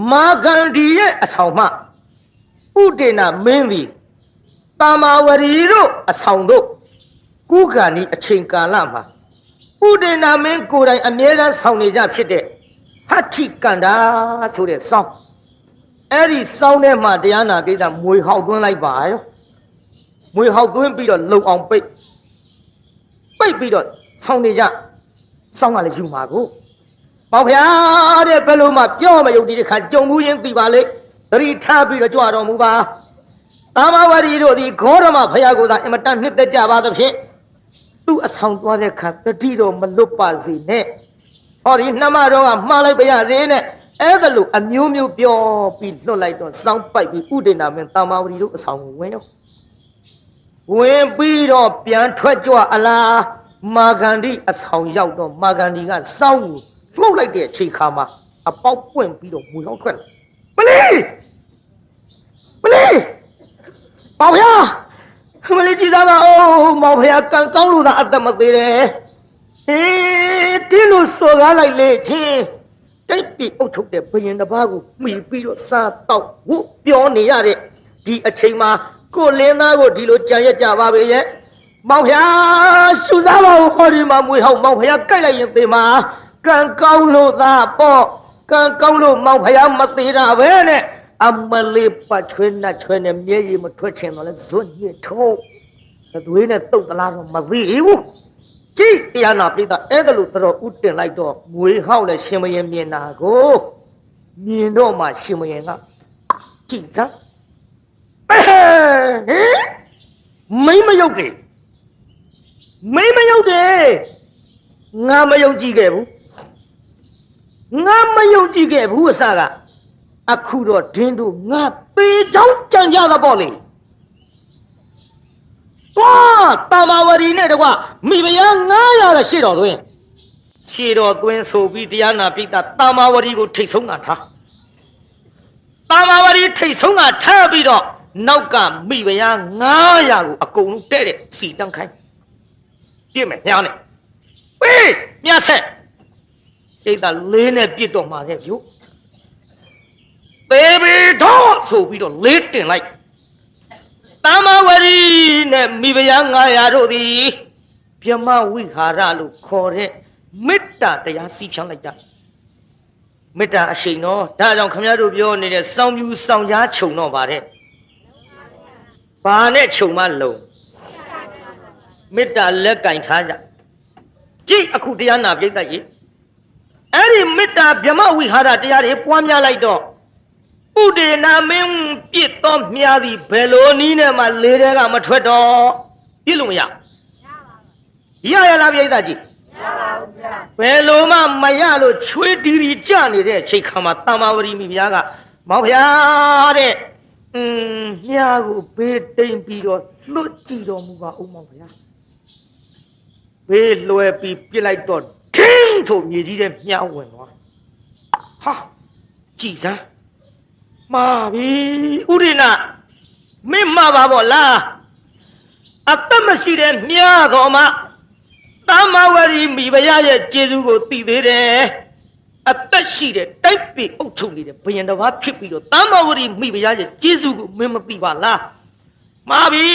Speaker 1: မာဂန္ဒီရဲ့အဆောင်မှဥဒေနာမင်းသည်တာမာဝရီတို့အဆောင်တို့ကုခဏီအချိန်ကာလမှာဥဒေနာမင်းကိုယ်တိုင်အမြဲတမ်းဆောင်နေကြဖြစ်တဲ့ဟဋ္ဌိကန္တာဆိုတဲ့စောင်းအဲ့ဒီစောင်းထဲမှာတရားနာပိဋကမွေဟောက်သွင်းလိုက်ပါရောမွေဟောက်သွင်းပြီးတော့လုံအောင်ပိတ်ပြီးတော့ဆောင်းနေကြစောင်းကလည်းယူမှာကိုပေါ့ဗျာတဲ့ဘယ်လိုမှပြောမယုံဒီတစ်ခါကြုံမှုရင်းသိပါလေသတိထားပြီးတော့ကြွတော်မူပါသာမဝရီတို့သည်ဂေါရမဖယားကိုသာအင်မတန်နှစ်သက်ကြပါသဖြင့်သူ့အဆောင်သွားတဲ့ခါတတိတော်မလွတ်ပါစေနဲ့ဟောဒီနှမတော်ကမှားလိုက်ပါရစေနဲ့အဲ့ဒါလို့အမျိုးမျိုးပြောပြီးလွတ်လိုက်တော့စောင်းပိုက်ပြီးဥဒေနာမင်းသာမဝရီတို့အဆောင်ကိုဝင်ရောဝင်ပြီးတော့ပြန်ထွက်ကြွအလားမာဂန္ဒီအဆောင်ရောက်တော့မာဂန္ဒီကစောင်းကိုလှုပ်လိုက်တဲ့အချိန်ခါမှာအပေါက်ပွင့်ပြီးတော့မူရောက်ထွက်လာမလေးမောင်ဖယားမလေးကြည်သားပါဦးမောင်ဖယားကံကောင်းလို့သာအသက်မသေးတယ်ဟေးတင်းလို့စော်ကားလိုက်လေချင်းတိတ်ပြီးအုပ်ချုပ်တဲ့ဘယင်တစ်ပါးကိုမှီပြီးတော့စားတော့ဝုပြောနေရတဲ့ဒီအချိန်မှာကိုလင်းသားကိုဒီလိုကြံရက်ကြပါပဲရဲ့မောင်ဖယားရှူစားပါဦးဟောဒီမှာမွေဟောက်မောင်ဖယားကြိုက်လိုက်ရင်သေမှာကံကောင်းလို့သာပေါ့ကံကောင်းလို့မောင်ဖယားမသေးတာပဲနဲ့အမလေးပတ်ချွေးနဲ့ချွေးနဲ့မျက်ရည်မထွက်ချင်တော့လဲဇွတ်ညစ်ထုံးသွေးနဲ့တုတ်တလားတော့မသိဘူးကြည့်တရားနာပိဋကအဲ့ဒါလို့တော်ဥတင်လိုက်တော့မွေဟောက်လဲရှင်မရင်မြင်တာကိုမြင်တော့မှရှင်မရင်ကကြည့်စမ်းမိမယုတ်တယ်ငါမယုံကြည်ခဲ့ဘူးအစကအခုတော့ဒင်းတို့ငါသေးချောင်းကြံကြတာပေါ့လေသွားတာမာဝရီနဲ့တကွမိဖုရား900တဲ့ရှေ့တော်သွင်းဆိုပြီးတရားနာပိဋကတာမာဝရီကိုထိတ်ဆုံးကထားတာမာဝရီထိတ်ဆုံးကထားပြီးတော့နောက်ကမိဖုရား900ကိုအကုန်လုံးတဲ့စီတန်းခိုင်း ပြစ်မယ်ညာနဲ့ပေးမြတ်ဆက်စိတ်သာလေးနဲ့ပြစ်တော့မှာခဲ့ဗျို့သေးပြီတော့ဆိုပြီးတော့လေးတင်လိုက်တမ္မာဝရီနဲ့မိဖုရား900တို့သည်ပြမဝိဟာရလို့ခေါ်တဲ့မေတ္တာတရားစီးဖြန်းလိုက်ကြမေတ္တာအရှိန်တော့ဒါကြောင့်ခမရတို့ပြောနေတဲ့စောင်းပြူစောင်းကြားခြုံတော့ပါတယ်ဘာနဲ့ခြုံမလုံးမေတ္တာလက်ကင်ထားကြကြည့်အခုတရားနာပြိတ္တကြီးအဲ့ဒီမေတ္တာဗြဟ္မဝိဟာရတရားတွေပွားများလိုက်တော့ဥဒေနာမင်းပြစ်တော့မြားသည်ဘယ်လိုနည်းနဲ့မှလေးတဲကမထွက်တော့ပြစ်လို့မရရလားပြိတ္တကြီးမရပါဘူးဗျာဘယ်လိုမှမရလို့ချွေးတီရီကြနေတဲ့ချိန်ခါမှာတမ္မာဝရီမိဖုရားကမောင်ဖုရားတဲ့မြားကိုဘေးတိမ်ပြီးတော့လွတ်ကြည့်တော်မူပါဦးမောင်ဖုရားဘေးလွယ်ပြီးပြစ်လိုက်တော့ဒင်းထို့မြေကြီးတဲ့မြားဝင်သွားဟာကြည်စမ်းမာပြီဥရိနာမင်းမှာပါဗောလားအသက်မရှိတဲ့မြားတော်မှာတမ္မာဝရီမိဖုရားရဲ့ကျေးဇူးကိုသိသေးတယ်အသက်ရှိတဲ့တိုက်ပြီအုပ်ချုပ်နေတဲ့ဘုရင်တစ်ပါးဖြစ်ပြီးတော့တမ္မာဝရီမိဖုရားရဲ့ကျေးဇူးကိုမင်းမသိပါလားမာပြီ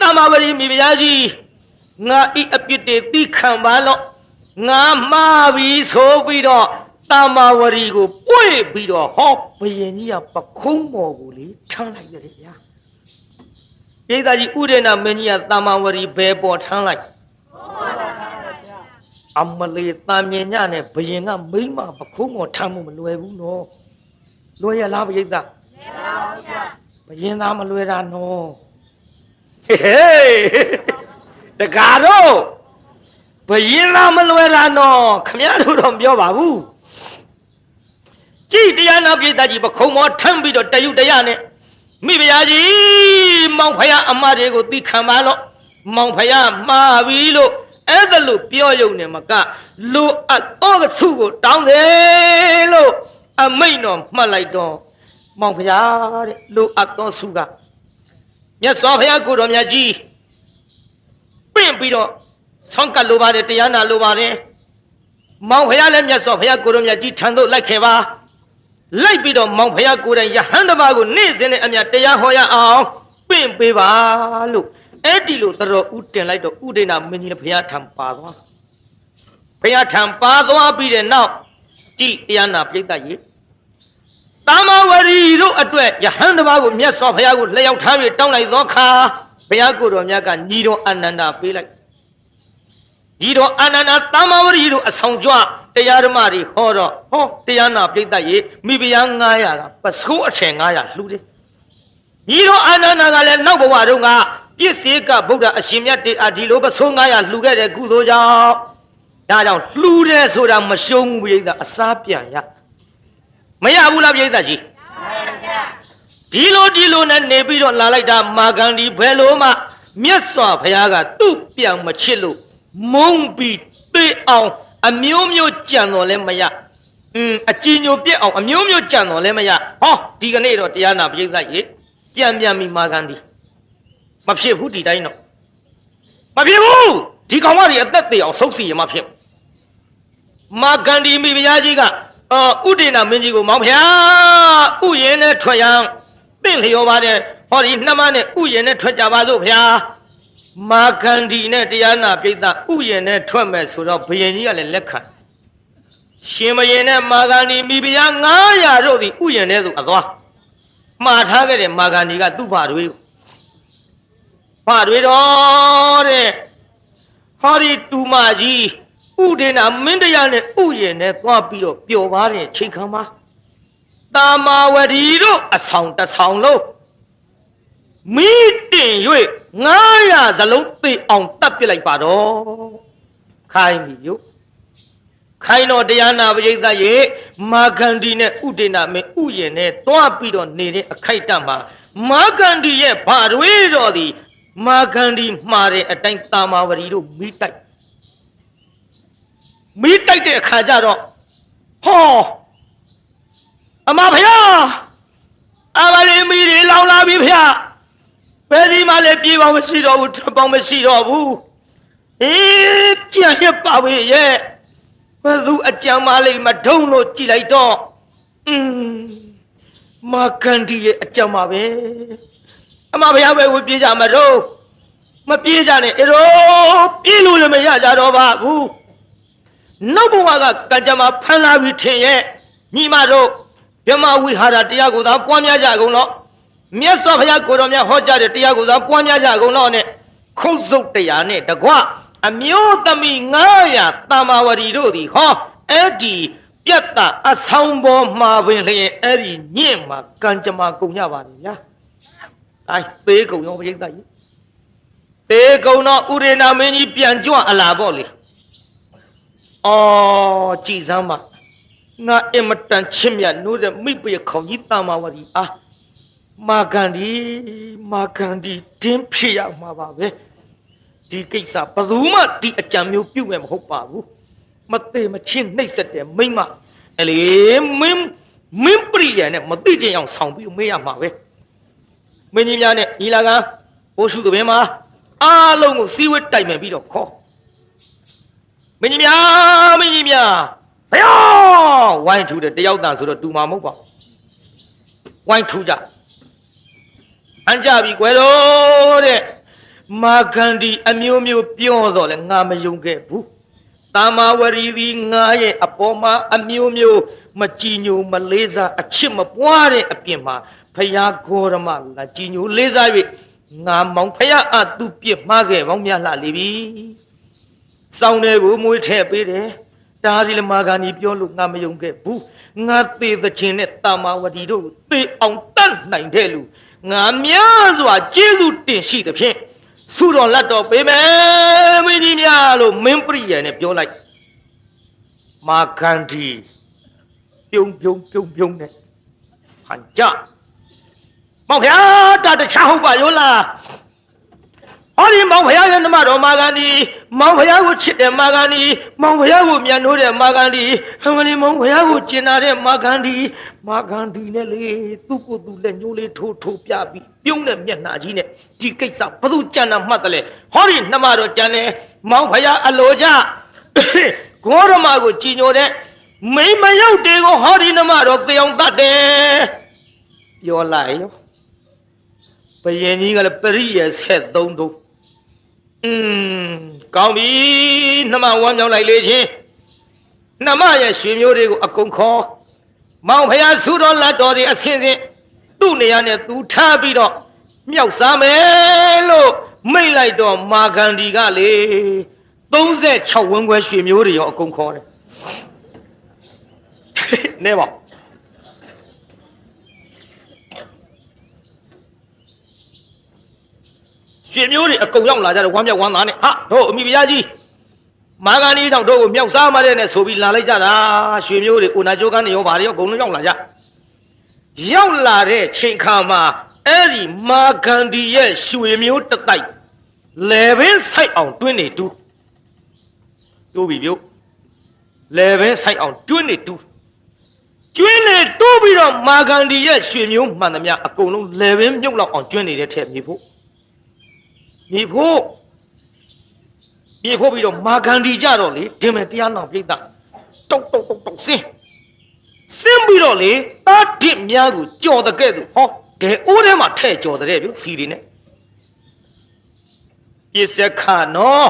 Speaker 1: တမ္မာဝရီမိဖုရားကြီးငါဤအပြစ်တွေသိခံပါလို့ငါမှားပြီဆိုပြီးတော့တမ္မာဝရီကိုပွေ့ပြီးတော့ဟောဘုရင်ကြီးကပခုံးမော်ကိုလေထမ်းလိုက်ရတယ်ဗျာပိဿာကြီးဥဒိဏမင်းကြီးကတမ္မာဝရီဘယ်ပေါ်ထမ်းလိုက်အမလေးတာမြင်ညနဲ့ဘယင်ကမိမပခုံးမော်ထမ်းမှုမလွယ်ဘူးနော်လွယ်ရလားပိဿာမလွယ်ပါဘူးဗျာဘယင်သားမလွယ်တာနော်ဟေးတကားတော့ဘယင်သားမလွယ်တာနော်ခမရတို့တော့ပြောပါဘူးကြည်တရားနာပိဿာကြီးပခုံးမော်ထမ်းပြီးတော့တယုတ်တရားနဲ့မိဖုရားကြီးမောင်ဖုရားအမတွေကိုသိခံပါလို့မောင်ဖုရားမှားပြီလို့အဲ့ဒါလို့ပြောရုံနဲ့မကလူအပ်တော့စုကိုတောင်းတယ်လို့အမိန့်တော်မှတ်လိုက်တော့မောင်ဖုရားတဲ့လူအပ်တော့စုကမြတ်စွာဘုရားကိုတော်မြတ်ကြီးပင့်ပြီးတော့ဆောင်းကပ်လိုပါတယ်တရားနာလိုပါတယ်မောင်ဖုရားလည်းမြတ်စွာဘုရားကိုတော်မြတ်ကြီးထံသို့လိုက်ခဲ့ပါလိုက်ပြီးတော့မောင်ဖုရားကိုယ်တိုင်ယဟန်တပါးကိုနေ့စဉ်နဲ့အမြတ်တရားဟောရအောင်ပင့်ပေးပါလို့အဲ့ဒီလိုတော်ဦးတင်လိုက်တော့ဥဒိဏမင်းကြီးဘုရားထံပါသွားဘုရားထံပါသွားပြီးတဲ့နောက်ကြည်တရားနာပြိဿကြီးတမ္မာဝရီတို့အတွက်ယဟန်တပါးကိုမြတ်စွာဘုရားကိုလျှောက်ထားပြီးတောင်းလိုက်သောအခါဘုရားကိုယ်တော်မြတ်ကညီတော်အာနန္ဒာပေးလိုက်ညီတော်အာနန္ဒာတမ္မာဝရီတို့အဆောင်ကြွတရားဓမ္မတွေဟောတော့ဟောတရားနာပြိဿကြီးမိဖုရား900ကပစိုးအထည်900လှူတယ်ညီတော်အာနန္ဒာကလည်းနောက်ဘဝတုန်းကပြည့်စေကဗုဒ္ဓအရှင်မြတ်တေဒီလိုပစိုး900လှူခဲ့တဲ့ကုသိုလ်ကြောင့်ဒါကြောင့်လှူတယ်ဆိုတာမရှုံးဘူးပြိဿအစားပြန်ရမရဘူးလားပြိဿကြီးဒီလိုနဲ့နေပြီးတော့လာလိုက်တာမာဂန္ဒီဘယ်လိုမှမြတ်စွာဘုရားကသူ့ပြန်မချစ်လို့မုန်းပြီးသိအောင်အမျိုးမျိုးကြံတော်လဲမရအကြည်ညိုပြက်အောင်အမျိုးမျိုးကြံတော်လဲမရဟောဒီကနေ့တော့တရားနာပြိဿကြီးပြန်ပြီးမာဂန္ဒီမဖြစ်ဘူးဒီတိုင်းတော့မဖြစ်ဘူးဒီကောင်မကြီးအသက်သေးအောင်ဆုပ်စီရမဖြစ်မာဂန္ဒီမိဖုရားကြီးကဥဒိဏမင်းကြီးကိုမောင်ဖုရားဥယျာဉ်နဲ့ထွက်ရန်တင့်လျော်ပါတယ်ဟောဒီနှမနဲ့ဥယျာဉ်နဲ့ထွက်ကြပါစို့ဖုရားမာဂန္ဒီနဲ့တရားနာပိဿဥယျာဉ်နဲ့ထွက်မယ်ဆိုတော့ဘုရင်ကြီးကလည်းလက်ခံရှင်ဘုရင်နဲ့မာဂန္ဒီမိဖုရား900တို့သည်ဥယျာဉ်ထဲသို့အသွားမှားထားခဲ့တဲ့မာဂန္ဒီကသူ့ဘာတွေတော့တဲ့ဟောဒီတူမကြီးဥဒိဏမင်းတရားနဲ့ဥယျာဉ်နဲ့သွားပြီးတော့ပျော်ပါတဲ့ချိန်ခါမှာတမ္မာဝရီတို့အဆောင်တဆောင်လုံးမိတင်၍900စလုံးသိအောင်တတ်ပြလိုက်ပါတော့ခိုင်းပြီယုခိုင်းတော့တရားနာပရိသတ်ရေမာဂန္ဒီနဲ့ဥဒိဏမင်းဥယျာဉ်နဲ့သွားပြီးတော့နေတဲ့အခိုက်အတန့်မှာမာဂန္ဒီရဲ့ဘာတွေတော်သည်မာဂန္ဒီမှားတဲ့အတိုင်းတမ္မာဝရီတို့မိတိုက်တဲ့အခါကျတော့ဟောအမဖျားအဘလေးမိတွေလောင်လာပြီဖျားဘယ်ဒီမှလည်းပြေးပေါင်းမရှိတော့ဘူးထွက်ပေါင်းမရှိတော့ဘူး ကြံရပါပဲရဲ့ဘသူအကြံမလေးမထုံးလို့ကြည်လိုက်တော့မာကန်ဒီရဲ့အကြံပါပဲအမဘုရားပဲဝပြေးကြမတော့မပြေးကြနဲ့အေရောပြေးလို့လည်းမရကြတော့ပါဘူးနောက်ဘဝကကံကြမ္မာဖန်လာပြီးထင်ရဲ့ညီမတို့ဓမ္မဝိဟာရတရားကိုသာပွားများကြကုန်တော့မြတ်စွာဘုရားကိုတော်မြတ်ဟောကြားတဲ့တရားကိုသာပွားများကြကုန်တော့နဲ့ခုတ်စုပ်တရားနဲ့တကွအမျိုးသမီး900တာမာဝရီတို့သည်ဟောအဲ့ဒီပြတ်တာအဆောင်ပေါ်မှာပင်လျင်အဲ့ဒီညင့်မှာကံကြမ္မာကုန်ကြပါလေဗျာအဲသေးကုန်ရောပြိဿကြီးသေးကုန်တော့ဥရေနာမင်းကြီးပြန်ကြွအလာပေါ့လေအော်ကြည်စမ်းပါငါအင်မတန်ချစ်မြတ်နိုးတဲ့မိပရခေါင်ကြီးတာမာဝရီအားမာကန်ဒီတင်းဖြစ်ရမှာပါပဲဒီကိစ္စဘယ်သူမှဒီအကြံမျိုးပြုတ်မဲ့မဟုတ်ပါဘူးမသေးမချင်းနှိပ်စက်တဲ့မိမအလေမင်းပရိယနဲ့မသိချင်အောင်ဆောင်ပြီးမေးရမှာပဲမင်းကြီးများနဲ့ညီလာခံဘိုးရှုသဘင်မှာအားလုံးကိုစီးဝတ်တိုင်ပင်ပြီးတော့ခေါ်မင်းကြီးများဘုရားဝိုင်းထူတဲ့တယောက်တန်ဆိုတော့တူမှာမဟုတ်ပါဝိုင်းထူကြအန်ကြပြီကွယ်တော့တဲ့မာခန္ဒီအမျိုးမျိုးပြောတော့လဲငါမယုံခဲ့ဘူးတာမာဝရီသည်ငါရဲ့အပေါ်မှာအမျိုးမျိုးမကြည်ညိုမလေးစားအချစ်မပွားတဲ့အပြင်မှာဖယားဂေါရမလာကြည်ညိုလေးစား၍ငါမောင်ဖယားအသူပြစ်မှားခဲ့ပေါင်းများလှလေပြီစောင်းတဲ့ကိုမွေးထည့်ပေးတယ်ဒါဒီလမာခန္ဒီပြောလို့ငါမယုံခဲ့ဘူးငါသေသခြင်းနဲ့တာမာဝရီတို့သေအောင်တတ်နိုင်တဲ့လူငါများစွာကျေးဇူးတင်ရှိသဖြင့်ဆုတော်လက်တော်ပေးမယ်မင်းကြီးများလို့မင်းပရိယနဲ့ပြောလိုက်မာခန္ဒီပြုံနဲ့ဟန်ကြမောင်ဖျားတာတခြားဟုတ်ပါရောလားဟောဒီမောင်ဖျားရဲ့နမတော်မာခန္ဒီမောင်ဖျားကိုချစ်တဲ့မာခန္ဒီမောင်ဖျားကိုမြန်နိုးတဲ့မာခန္ဒီဟမလီမောင်ဖျားကိုကျင်နာတဲ့မာခန္ဒီနဲ့လေသူ့ကိုယ်သူလက်ညှိုးလေးထိုးပြပြီးပြုံးတဲ့မျက်နှာကြီးနဲ့ဒီကိစ္စဘသူကြံတာမှတ်တယ်လေဟောဒီနှမတော်ကြံတယ်မောင်ဖယားအလိုကြဂေါရမကိုကြည်ညိုတဲ့မိမရောက်တေကိုဟောဒီနှမတော်ကြောင်တတ်တယ်ပြောလိုက်ရောဘယင်ကြီးကလည်းပရိယေ73တုံးကောင်းပြီနှမဝမ်းမြောက်လိုက်လေချင်းနှမရဲ့ရွှေမျိုးတွေကိုအကုန်ခေါ်မောင်ဖယားဆုတော်လက်တော်တွေအစင်းစင်းသူ့နေရာနဲ့သူထားပြီးတော့မြောက်စားမယ်လို့မိတ်လိုက်တော့မာခန္ဒီကလေ36ဝန်းခွဲရွှေမျိုးတွေရောအကုန်ခေါ်တယ်နေပါရွှေမျိုးတွေအကုန်ရောက်လာကြတယ်ဝမ်းမြောက်ဝမ်းသာနဲ့ဟာတို့အမိဘုရားကြီးမာခန္ဒီကြောင့်တို့ကိုမြောက်စားမတဲ့နဲ့ဆိုပြီးလာလိုက်ကြတာရွှေမျိုးတွေဥနာကျိုးကန်းတွေရောဗာတွေရောအကုန်လုံးရောက်လာကြရောက်လာတဲ့ချိန်ခါမှာအဲ့ဒီမာခန္ဒီရဲ့ရွှေမျိုးတတိုက်လေပင်ဆိုင်အောင်တွင်းနေတူးပြီပြုတ်လေပင်ဆိုင်အောင်တွင်းနေတူးကျွင်းနေတူးပြီးတော့မာခန္ဒီရဲ့ရွှေမျိုးမှန်သမျှအကုန်လုံးလေပင်မြုပ်လောက်အောင်ကျွင်းနေတဲ့ထက်မြေဖို့ပြီးတော့မာခန္ဒီကြတော့လေဒီမဲ့တရားနာပြိတ္တတုတ်ဆင်းပြီးတော့လေတားဒစ်များကိုကြော်တဲ့ကဲ့သို့ဟောဒဲအိုးထဲမှာထဲ့ကြော်တဲ့ပြုစီတွေနဲ့ပြစ်စခါနော်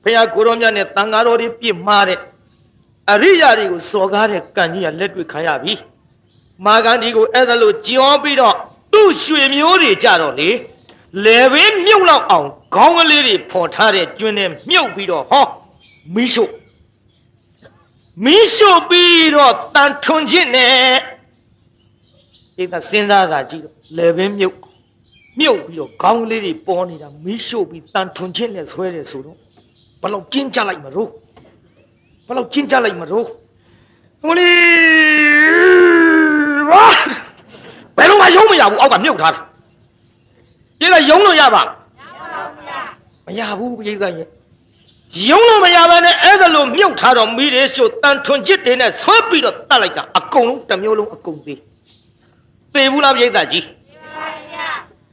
Speaker 1: ဖះကိုရောမြတ်နဲ့တန်ဃာတော်တွေပြစ်မှားတဲ့အရိယာတွေကိုစော်ကားတဲ့ကံကြီးကလက်တွေ့ခံရပြီမာခန္ဒီကိုအဲ့ဒါလို့ကြော်ပြီးတော့သူ့ရွှေမျိုးတွေကြတော့လေလေပင်မြုပ်လောက်အောင်ခေါင်းကလေးတွေဖော်ထားတဲ့ကျွန်းနဲ့မြုပ်ပြီးတော့ဟောမီးရှို့ပြီးတော့တန်ထွန်ခြင်းနဲ့ဒီကစဉ်းစားတာကြည့်တော့လေပင်မြုပ်ပြီးတော့ခေါင်းကလေးတွေပေါ်နေတာမီးရှို့ပြီးတန်ထွန်ခြင်းနဲ့ဆွဲတယ်ဆိုတော့ဘယ်လောက်ကျဉ်းကြလိုက်မလို့ဟိုလေဘယ်တော့မှယုံမရဘူးအောက်ကမြုပ်ထားတာဒီကယုံလို့ရပါမရဘူးပြိဿရဲ့ယုံလို့မရပါနဲ့အဲ့ဒါလို့မြုပ်ထားတော့မိတယ်ဆိုတန်ထွန်ချစ်တွေနဲ့ဆွဲပြီးတော့တတ်လိုက်တာအကုန်လုံးတစ်မျိုးလုံးအကုန်သေးဘူးလားပြိဿကြီး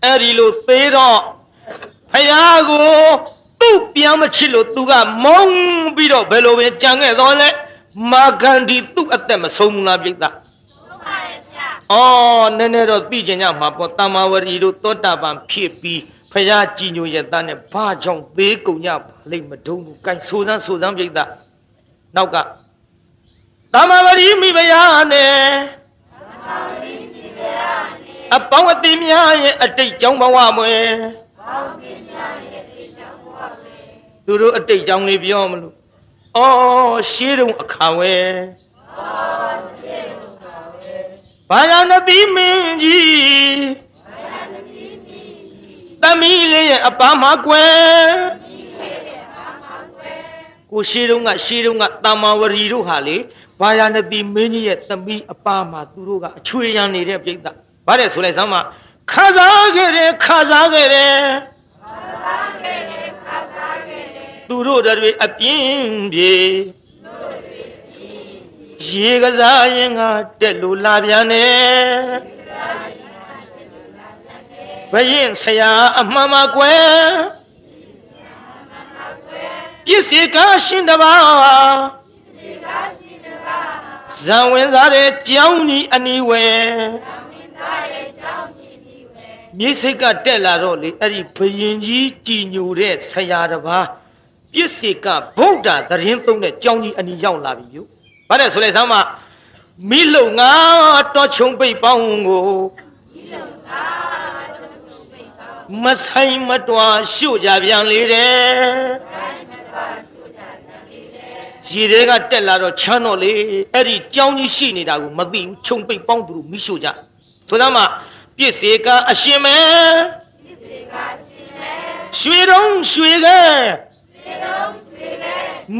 Speaker 1: အဲ့ဒီလိုသေးတော့ဖယားကို သူ့ပြန်မချစ်လို့သူကမုန်းပြီးတော့ဘယ်လိုပဲကြံခဲ့တော့လဲမာဂန္ဒီသူ့အသက်မဆုံးဘူးလားပြိတ္တာဆုံးပါတယ်ဗျာအော်နည်းနည်းတော့သိကြညမှာပေါ့တမ္မာဝရီတို့သောတာပန်ဖြစ်ပြီးဖရာကြည်ညိုရဲ့သားနဲ့ဘာကြောင့်သေးကုန်ညပါလိမ့်မတုံးဘူးကိုင်ဆိုစမ်းပြိတ္တာနောက်ကတမ္မာဝရီမိဖုရားနဲ့အပေါင်းအသင်းများရဲ့အတိတ်ကြောင့်ဘဝမွယ်သူတို့အတိတ်ကြောင့်လေးပြောမလို့အော်ရှေးတုန်းအခါဝဲဘာယာနတိမင်းကြီးသမီးလေးရဲ့အပမကွယ်ကိုရှေးတုန်းကတမ္မာဝရီတို့ဟာလေဘာယာနတိမင်းကြီးရဲ့သမီးအပမှာသူတို့ကအချွေရန်နေတဲ့ပြိတ္တာဘာတဲ့ဆိုလိုက်စမ်းမခါစားခဲ့တယ်သူတို့တွေအပြင်းပြေရေကစားရင်ကတက်လို့လာပြန်တယ်ဘရင်ဆရာအမှန်မကွယ်ပြစ်စီကရှင်တပါဇံဝင်စားတဲ့ကြောင်းကြီးအနီးဝဲမြေစိတ်ကတက်လာတော့လေအဲ့ဒီဘရင်ကြီးကြည်ညိုတဲ့ဆရာတပါးပြစ်စီကဗုဒ္ဓသတင်းသုံးတဲ့ကြောင်းကြီးအနီးရောက်လာပြီယုဘာလဲဆိုလိုက်စမ်းမမိလုံငါတော်ချုံပိတ်ပေါင်းကိုမဆိုင်မတွားရှို့ကြပြန်လေတဲ့ရေတွေကတက်လာတော့ချမ်းတော့လေအဲ့ဒီကြောင်းကြီးရှိနေတာကိုမသိဘူးခြုံပိတ်ပေါင်းသူတို့မိရှို့ကြဆိုသားမပြစ်စေကအရှင်မဲရွှေတုံးရွှေခဲ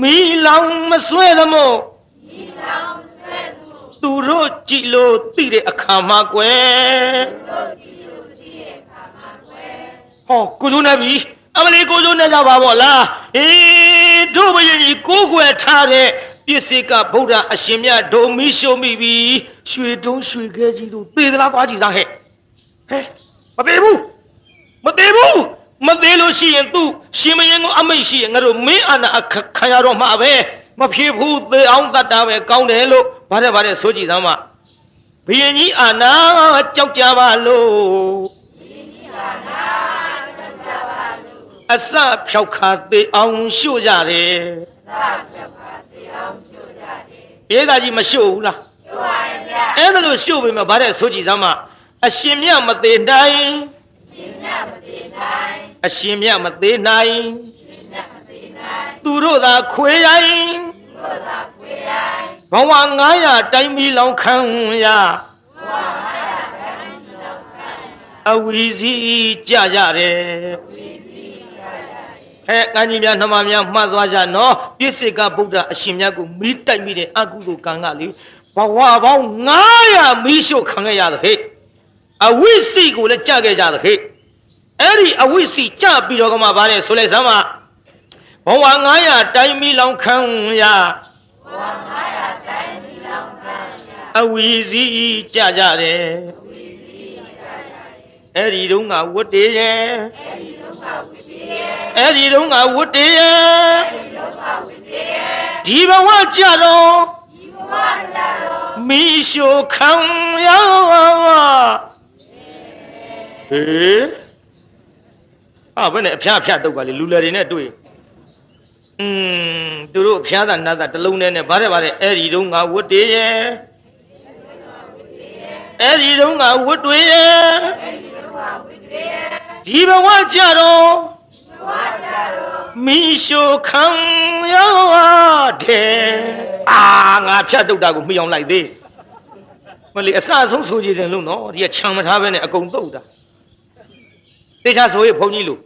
Speaker 1: မီလောင်မဆွဲသမို့သူတို့ကြည်လို့သိတဲ့အခါမှာကွယ်ဟောကိုကျိုးနေပြီအမလီကိုကျိုးနေကြပါဗောလားအေးတို့ဘယင်ကြီးကိုကွယ်ထားတဲ့ပြစ်စေကဗုဒ္ဓအရှင်မြတ်ဒုံမီရှုံမိပြီရွှေတုံးရွှေခဲကြီးတို့သေသလားသွားကြည့်စားဟဲ့မသေးဘူးမသေးလို့ရှိရင်သူရှင်မင်းကိုအမိတ်ရှိရင်ငါတို့မင်းအာနာအခခံရတော့မှာပဲမဖြစ်ဘူးသေအောင်တတ်တာပဲကောင်းတယ်လို့ဗါတဲ့ဆိုကြည့်စမ်းမဘုရင်ကြီးအာနာကြောက်ကြပါလို့အစဖြောက်ခါသေအောင်ရှို့ကြတယ်အေးသားကြီးမရှို့ဘူးလားရှို့ပါရဲ့ဗျာအဲ့ဒါလို့ရှို့ပြီမှာဗါတဲ့ဆိုကြည့်စမ်းမအရှင်မြတ်မသေးနိုင်အရှင်မြတ်မသေးနိုင်သူတို့သာခွေရိုင်းဘဝ900တိုင်းမီလောင်ခံရအဝီစီကြရတယ်ဟဲ့ကံကြီးများနှမများမှတ်သွားကြနော်ပြစ်စိကဗုဒ္ဓအရှင်မြတ်ကိုမီးတိုက်မိတဲ့အကုသိုလ်ကံကလေဘဝပေါင်း900မီးရှို့ခံခဲ့ရတယ်ဟဲ့အဝိစီကိုလည်းကြခဲ့ကြတယ်ဟဲ့အဲ့ဒီအဝိစီကြပြီးတော့ကမှဗါတဲ့ဆိုလိုက်စမ်းမဘဝ900တိုင်းမီလောင်ခံရအဝီစီကြကြတယ်အဲ့ဒီတုန်းကဝတ်တေရဲ့ဒီဘဝကြတော့မီရှိုခံရဟေးဘယ်နဲ့အဖျားတုတ်ပါလေလူလယ်တွေနဲ့တွေ့သူတို့အဖျားသာနတ်သာတလုံးနဲ့ဗါတဲ့အဲ့ဒီတုန်းကဝတ်တေရဲ့ဒီဘဝကြတော့မီရှိုခံရတယ်ငါဖြတ်တုတ်တာကိုမိအောင်လိုက်သေးမလီအစအဆုံးဆိုကြည့်တယ်လို့နော်ဒီကခြံမထားပဲနဲ့အကုန်တုတ်တာတေချာဆိုရင်ဘုန်းကြီးလို့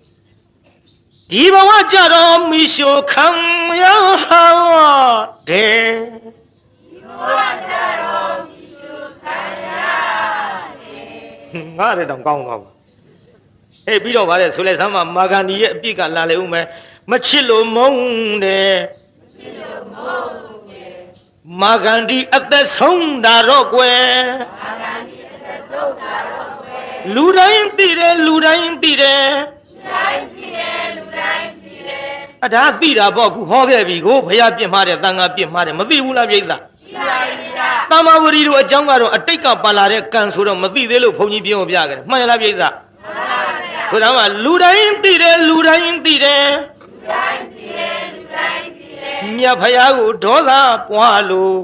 Speaker 1: ဒီဘဝကြတော့မီရှိုခံရတယ်ငါလည်းတော့ကောင်းသွားပါဟေးပြီးတော့ဗါတဲ့ဆိုလိုက်စမ်းမမာဂန္ဒီရဲ့အပြစ်ကလာလေဦးမယ်မချစ်လို့မုန်းတယ်မာဂန္ဒီအသက်ဆုံးတာတော့ကွယ်လူတိုင်းသိတယ် အဒါသိတာပေါ့ခုဟောခဲ့ပြီကိုဘုရားပြစ်မှားတယ်တန်ခါပြစ်မှားတယ်မသိဘူးလားပြိဿတမ္မာဝရီတို့အကြောင်းကတော့အတိတ်ကပါလာတဲ့ကံဆိုတော့မသိသေးလို့ဘုန်းကြီးပြောပြခဲ့တယ်မှန်လားပြိဿဆိုတော့မှလူတိုင်းသိတယ်လူတိုင်းသိတယ်မြတ်ဘုရားကိုဒေါသပွားလို့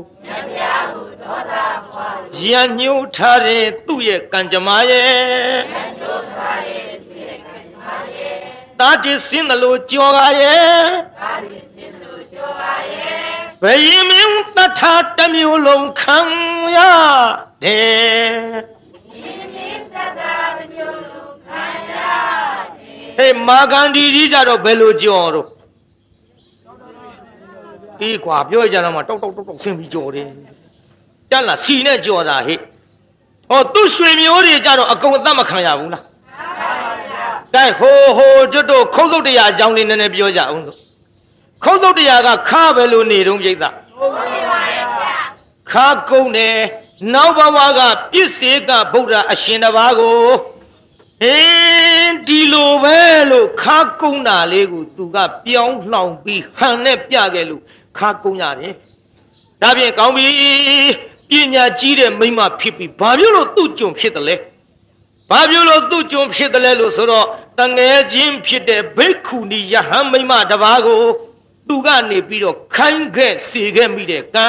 Speaker 1: ရံညှိုးထားတဲ့သူ့ရဲ့ကံကြမ္မာရဲ့တာတိစင်းတယ်လို့ကြော်ကားရဲ့ဘယင်းမင်းတထာတမျိုးလုံးခံရတယ်ဟေးမာဂန္ဒီကြီးကြတော့ဘယ်လိုကြော်တော့ဒီကွာပြောကြတော့မှတောက်ဆင်းပြီးကြော်တယ်တက်လာစီနဲ့ကြော်တာဟဲ့ဟောသူ့ရွှေမျိုးတွေကြတော့အကုန်အသက်မခံရဘူးလားကဲဟိုကျွတ်တို့ခုံးစုပ်တရားအကြောင်းလေးနည်းနည်းပြောကြအောင်ဆိုခုံးစုပ်တရားကခါပဲလို့နေတုံးပြိဿခါကုန်းတယ်နောက်ဘဝကပြစ်စေကဗုဒ္ဓအရှင်တစ်ပါးကိုဒီလိုပဲလို့ခါကုန်းတာလေးကိုသူကပြောင်းလှောင်ပြီးဟန်နဲ့ပြခဲ့လို့ခါကုန်းရတယ်ဒါဖြင့်ကောင်းပြီပညာကြီးတဲ့မိမဖြစ်ပြီးဘာဖြစ်လို့သူ့ကြုံဖြစ်တယ်လဲဘာဖြစ်လို့သူ့ကြုံဖြစ်တယ်လဲလို့ဆိုတော့တငယ်ချင်းဖြစ်တဲ့ဘိက္ခုနီယဟန်မိမတစ်ပါးကိုသူကနေပြီးတော့ခိုင်းခဲ့စေခဲ့မိတဲ့ကံ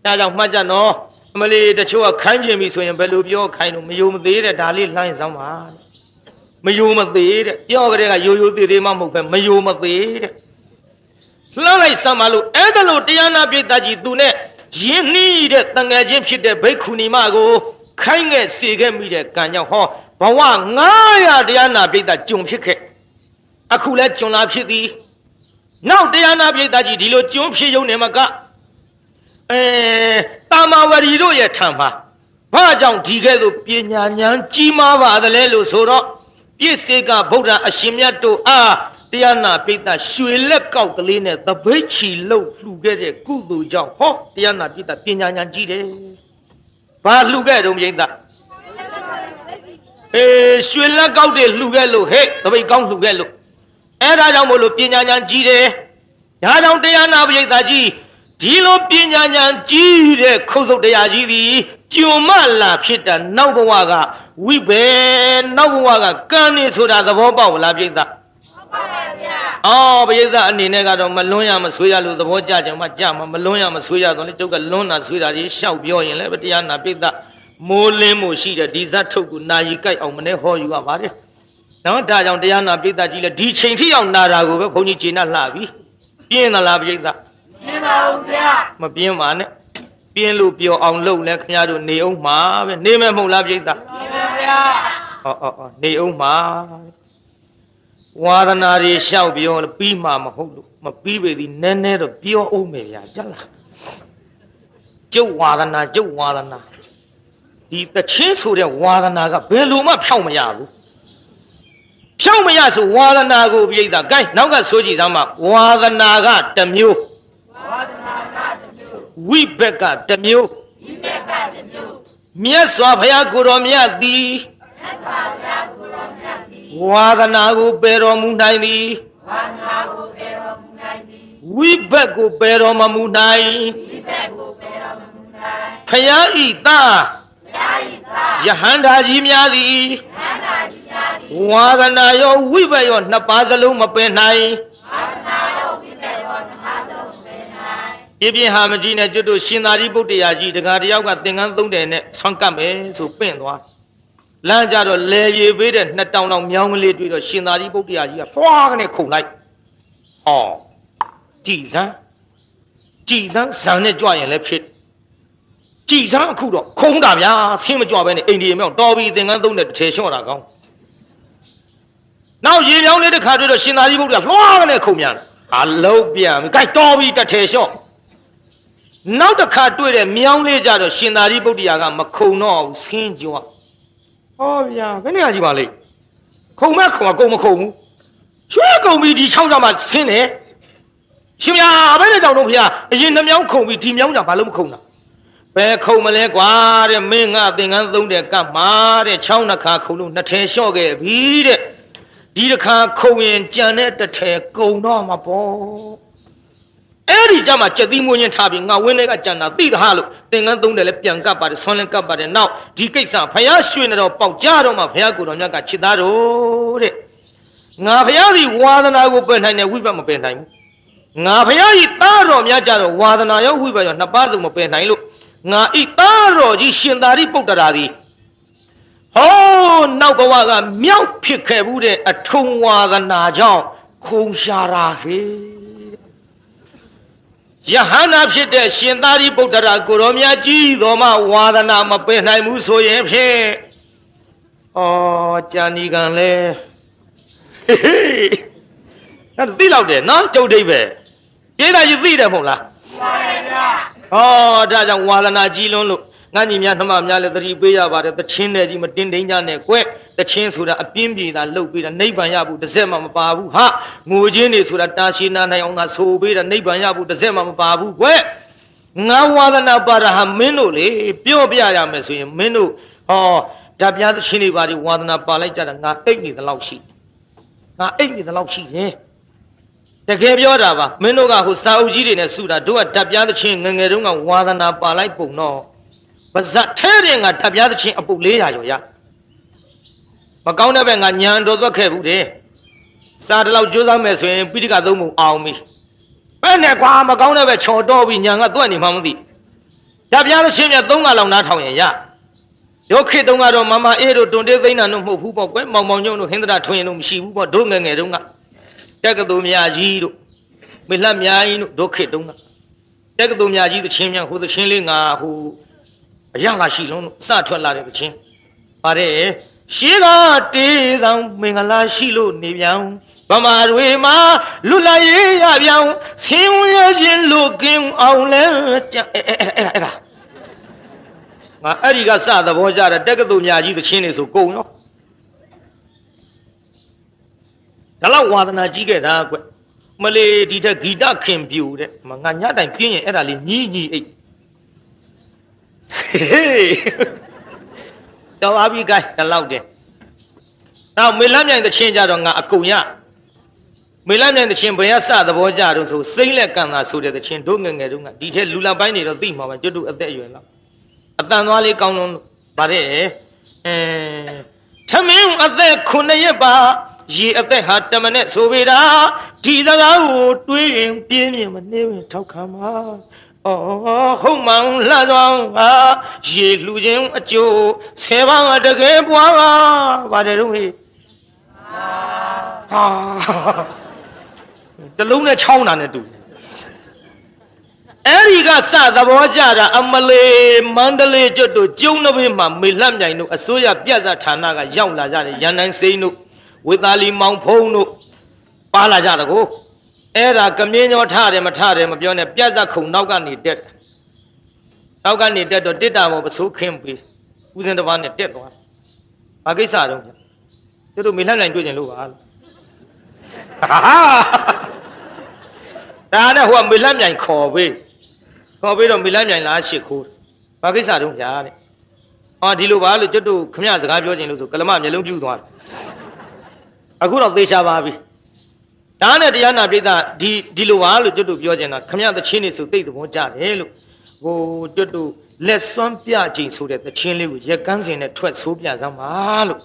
Speaker 1: ဒါကြောင့်မှတ်ကြနော်အမလီတချို့ကခိုင်းခြင်းပြီဆိုရင်ဘယ်လိုပြောခိုင်းလို့မယုံမသေးတဲ့ဒါလေးလှိုင်းဆောင်ပါမယုံမသေးတဲ့ပြောကြတဲ့ကယိုယိုသေးသေးမှမဟုတ်ပဲမယုံမသေးတဲ့လှမ်းလိုက်စမ်းပါလို့အဲ့ဒါလို့တရားနာပိဋကကြီးသူနဲ့ရင်းနှီးတဲ့တငယ်ချင်းဖြစ်တဲ့ဘိက္ခုနီမကိုခိုင်းခဲ့စေခဲ့မိတဲ့ကံကြောင့်ဟောဘဝ900တရားနာပိဋကကြုံဖြစ်ခဲ့အခုလဲကြုံလာဖြစ်သည်နောက်တရားနာပိဋကကြီးဒီလိုကြုံဖြစ်ရုံနဲ့မကတာမဝရီတို့ရဲ့ထံမှာဘာကြောင့်ဒီကဲ့သို့ပညာဉာဏ်ကြီးမားပါသလဲလို့ဆိုတော့ပြည့်စေကဗုဒ္ဓအရှင်မြတ်တို့အားတရားနာပိဋကရွှေလက်ကောက်ကလေးနဲ့သပိတ်ချီလှုပ်လှူခဲ့တဲ့ကုသိုလ်ကြောင့်ဟောတရားနာပိဋကပညာဉာဏ်ကြီးတယ်ဘာလှူခဲ့တုံးပိဋကရွှေလက်ကောက်တွေလှူခဲ့လို့ဟဲ့သပိတ်ကောင်းလှူခဲ့လို့အဲ့ဒါကြောင့်မို့လို့ပညာဉာဏ်ကြီးတယ်ဒါကြောင့်တရားနာပိဋကကြီးဒီလိုပညာဉာဏ်ကြီးတဲ့ခုံစုပ်တရားကြီးသည်ကျုံမလာဖြစ်တာနောက်ဘဝကဝိဘေနောက်ဘဝကကံနေဆိုတာသဘောပေါက်လားပြိဿဟုတ်ပါဗျာအော်ပြိဿအနေနဲ့ကတော့မလွန်းရမဆွေးရလို့သဘောကျကြမှာကြမှာမလွန်းရမဆွေးရတော့လေကျုပ်ကလွန်းတာဆွေးတာကြီးရှောက်ပြောရင်လည်းတရားနာပြိဿမိုးလင်းမှုရှိတဲ့ဒီဇတ်ထုတ်ကိုနာယီကြိုက်အောင်မနဲ့ဟောယူရပါတယ်နော်ဒါကြောင့်တရားနာပြိဿကြီးလည်းဒီချိန်ထိအောင်နာတာကိုပဲဘုန်းကြီးကျေနပ်လှပြီပြင်းသလားပြိဿပြင်းပါဦးဗျာမပြင်းပါနဲ့ပြင်းလို့ပြောအောင်လုပ်လဲခင်ဗျားတို့နေအောင်မှာပဲနေမဲ့မဟုတ်လားပြိဿနေပါဗျာနေအောင်မှာဝါဒနာတွေလျှောက်ပြောပြီးမှမဟုတ်လို့မပြီးပေသည်နည်းနည်းတော့ပြောအောင်မယ်ဗျာကြလားကျုပ်ဝါဒနာဒီတချင်းဆိုတဲ့ဝါဒနာကဘယ်လိုမှဖြောင်းမရဘူးဖြောင်းမရဆိုဝါဒနာကိုပြိဿဂိုင်းနောက်ကဆိုကြည့်စမ်းပါဝါဒနာကတစ်မျိုးဝိဘက်ကတစ်မျိုးမြတ်စွာဘုရားကိုတော်မြတ်သည်ဝါဒနာကိုပယ်တော်မူနိုင်သည်ဝိဘက်ကိုပယ်တော်မမူနိုင်ဘုရားဤသားယဟန္တာကြီးများသည်ဝါဒနာရောဝိဘက်ရောနှစ်ပါးစလုံးမပယ်နိုင်ပြင်းဟာမကြီးနဲ့ကျွတ်တို့ရှင်သာရိပုတ္တရာကြီးတကားတယောက်ကသင်္ကန်းသုံးတယ်နဲ့ဆွမ်းကပ်မယ်ဆိုပင့်သွားလမ်းကြတော့လေရေပေးတဲ့နှစ်တောင်တောင်မြောင်းကလေးတွေ့တော့ရှင်သာရိပုတ္တရာကြီးကဖွာကနေခုန်လိုက်ဟောကြည်စမ်းဇံနဲ့ကြွရင်လည်းဖြစ်ကြည်စမ်းအခုတော့ခုံးတာဗျာဆင်းမကြွပဲနဲ့အိန္ဒိယမြောင်းတော်ပြီသင်္ကန်းသုံးတဲ့တစ်ထည်လျှော့တာကောင်းနောက်ရေမြောင်းလေးတစ်ခါတွေ့တော့ရှင်သာရိပုတ္တရာဖွာကနေခုန်ပြန်အလုံးပြန်ပြီကြိုက်တော်ပြီတစ်ထည်လျှော့နောက်တစ်ခါတွေ့တဲ့မြောင်းလေးကြတော့ရှင်သာရိပုတ္တရာကမခုံတော့ဘူးဆင်းကြွဟောဗျာဘယ်နေရာကြီးပါလိမ့်ခုံမခုံအကုန်မခုံဘူးရွှေကုန်ပြီဒီ6ကြောင်မှဆင်းတယ်ရှင်ဗျာဘယ်နဲ့ကြောင်တော့ဗျာအရင်နှမြောင်းခုံပြီဒီမြောင်းကြောင်ဘာလို့မခုံတာဘယ်ခုံမလဲကွာတဲ့မင်းငါသင်္ကန်းသုံးတဲ့ကပ်မှာတဲ့6နှစ်ခါခုံလို့နှစ်ထည်လျှော့ခဲ့ပြီတဲ့ ဒီတစ်ခါခုံရင်ကြံတဲ့တစ်ထဲကုံတော့မှာပေါ့အဲ့ဒီကြမှာကြက်သီးမွေးချင်းထားပြီးငါဝင်းတွေကကြံတာသိသဟာလို့သင်္ကန်းသုံးတယ်လဲပြန်ကပ်ပါတယ်ဆွမ်းလဲကပ်ပါတယ်နောက်ဒီကိစ္စဖယားရွှေနေတော့ပေါက်ကြတော့မှဖယားကိုတော်မြတ်ကချစ်သားတော်တဲ့ငါဖယားဒီဝါဒနာကိုပယ်နိုင်တယ်ဝိပတ်မပယ်နိုင်ဘူးငါဖယားကြီးသားတော်များကြတော့ဝါဒနာရောဝိပတ်ရောနှစ်ပါးစုံမပယ်နိုင်လို့ငါဤသားတော်ကြီးရှင်သာရိပုတ္တရာသည်ဟောနောက်ဘဝကမြောက်ဖြစ်ခဲ့ဘူးတဲ့အထုံဝါဒနာကြောင့်ခုံရှာရာဟေယဟန္တာဖြစ်တဲ့ရှင်သာရိပုတ္တရာကိုရောမြတ်ကြီးတော်မှဝါဒနာမပယ်နိုင်ဘူးဆိုရင်ဖြင့်ဩကြာဏီကံလဲအဲ့သိလောက်တယ်နော်ကျုပ်ဒိဗ္ဗေရေးတာယူသိတယ်မဟုတ်လားသိပါတယ်ဗျာဟောဒါကြောင့်ဝါဒနာကြီးလွန်းလို့ငါညီများနှမများလည်းသတိပေးရပါတယ်တချင်းနဲ့ကြီးမတင်းတင်းကြနဲ့ကွတချင်းဆိုတာအပြင်းပြေတာလှုပ်ပြီးတာနိဗ္ဗာန်ရဘူးတစ်စက်မှမပါဘူးဟာငိုချင်းနေဆိုတာတာရှိနာနိုင်အောင်သာဆိုပေးတာနိဗ္ဗာန်ရဘူးတစ်စက်မှမပါဘူးကွငါဝါဒနာပါရဟာမင်းတို့လေပြောပြရမယ်ဆိုရင်မင်းတို့ဟောဓာပြားတချင်းတွေပါဒီဝါဒနာပါလိုက်ကြတာငါအိတ်နေသလောက်ရှိငါအိတ်နေသလောက်ရှိတယ်တကယ်ပြောတာပါမင်းတို့ကဟိုစာအုပ်ကြီးတွေနဲ့စုတာတို့ကဓာပြားတချင်းငငယ်တုန်းကဝါဒနာပါလိုက်ပုံတော့ပါဇက်ထဲတဲ့ငါဓာပြားတချင်းအပုတ်400ကျော်ရမကောင်းတဲ့ဘက်ငါညံတော်သွက်ခဲ့ဘူးတဲ့စာတလောက်ကြိုးစားမယ်ဆိုရင်ပိဋကသုံးပုံအောင်ပြီဘယ်နဲ့ကွာမကောင်းတဲ့ဘက်ချော်တော့ပြီးညံကသွက်နေမှမသိဓာပြားတချင်းမြတ်3ကလောက်နားထောင်ရင်ရရုတ်ခေတုံးကတော့မမအေးတို့တွန်တေးသိန်းနာတို့မဟုတ်ဘူးပေါ့ကွမောင်မောင်ညုံတို့ဟင်္ဒရာထွင်တို့မရှိဘူးပေါ့တို့ငယ်ငယ်တုန်းကတက္ကသိုလ်မြကြီးတို့မေလှမြကြီးတို့ဒုက္ခေတုံးကတက္ကသိုလ်မြကြီးသချင်းများဟိုသချင်းလေးငါဟိုအရလာရှိလုံးတို့စထွက်လာတဲ့သချင်းပါတယ်ရှေးကတေးသောမင်္ဂလာရှိလို့နေပြောင်းဗမာတွေမှာလွတ်လာရေးရပြောင်းဆင်းရဲခြင်းလို့ကင်းအောင်လဲအဲ့ဒါငါအဲ့ဒီကစသဘောကြတဲ့တက္ကသိုလ်မြကြီးသချင်းတွေဆိုကုန်ရောဒါလောက်ဝါသနာကြီးခဲ့တာကွမလေးဒီထက်ဂီတခင်ပြူတဲ့ငါညတိုင်ပြင်းရင်အဲ့ဒါလေးညီညီအိတ်တော်ပါပြီကိုင်းဒါလောက်တယ်နောက်မေလမြိုင်သချင်းကြတော့ငါအကုန်ရမေလမြိုင်သချင်းဘယ်ရစသဘောကြတော့ဆိုစိမ့်လက်ကံသာဆိုတဲ့သချင်းတို့ငယ်ငယ်တုန်းကဒီထက်လူလပိုင်းတွေတော့သိမှာပါကျွတ်တို့အသက်အရွယ်လောက်အတန်သွားလေးကောင်းလုံးဗါတဲ့ထမင်းအသက်9ရက်ပါရေအသက်ဟာတမနဲ့ဆိုပေတာဒီစကားကိုတွေးရင်ပြင်းပြင်းမနေဝင်ထောက်ခံပါဟုတ်မှန်လှဆောင်ဟာရေလူချင်းအကျိုး10ပါးတကယ်ပွားပါဗါတယ်တော့ဟေးဟာတလုံးနဲ့ချောင်းတာနဲ့တူအဲ့ဒီကစသဘောကြတာအမလေးမန္တလေးကျွတ်တို့ကျုံနှဘေးမှာမေလှမြိုင်တို့အစိုးရပြဿဌာနကရောက်လာကြတယ်ရန်တိုင်းစိန်တို့ဝေသာလီမောင်ဖုံးတို့ပါလာကြတယ်ကိုအဲ့ဒါကမြင်းရောထတယ်မထတယ်မပြောနဲ့ပြဿခုံနောက်ကနေတက်နောက်ကနေတက်တော့တစ်တာမောပစိုးခင်းပြီးဦးစင်တစ်ပါးနဲ့တက်သွားဘာကိစ္စတော့ကျတို့မေလှမြိုင်တွေ့ကြလို့ပါဒါနဲ့ဟိုကမေလှမြိုင်ခေါ်ပြီးတော့မေလှမြိုင်လာရှစ်ခိုးဘာကိစ္စတော့ဗျာတဲ့ဒီလိုပါလို့ကျွတ်တို့ခမရစကားပြောခြင်းလို့ဆိုကလမမျက်လုံးပြူသွားတယ်အခုတော့သေချာပါပြီဒါနဲ့တရားနာပိဋကဒီလိုပါလို့ကျွတ်တို့ပြောခြင်းတာခမရသချင်းနေဆိုသိသဘောကြတယ်လို့ဟိုကျွတ်တို့လက်စွမ်းပြခြင်းဆိုတဲ့သချင်းလေးကိုရက်ကန်းစင်နဲ့ထွက်ဆိုးပြစမ်းပါလို့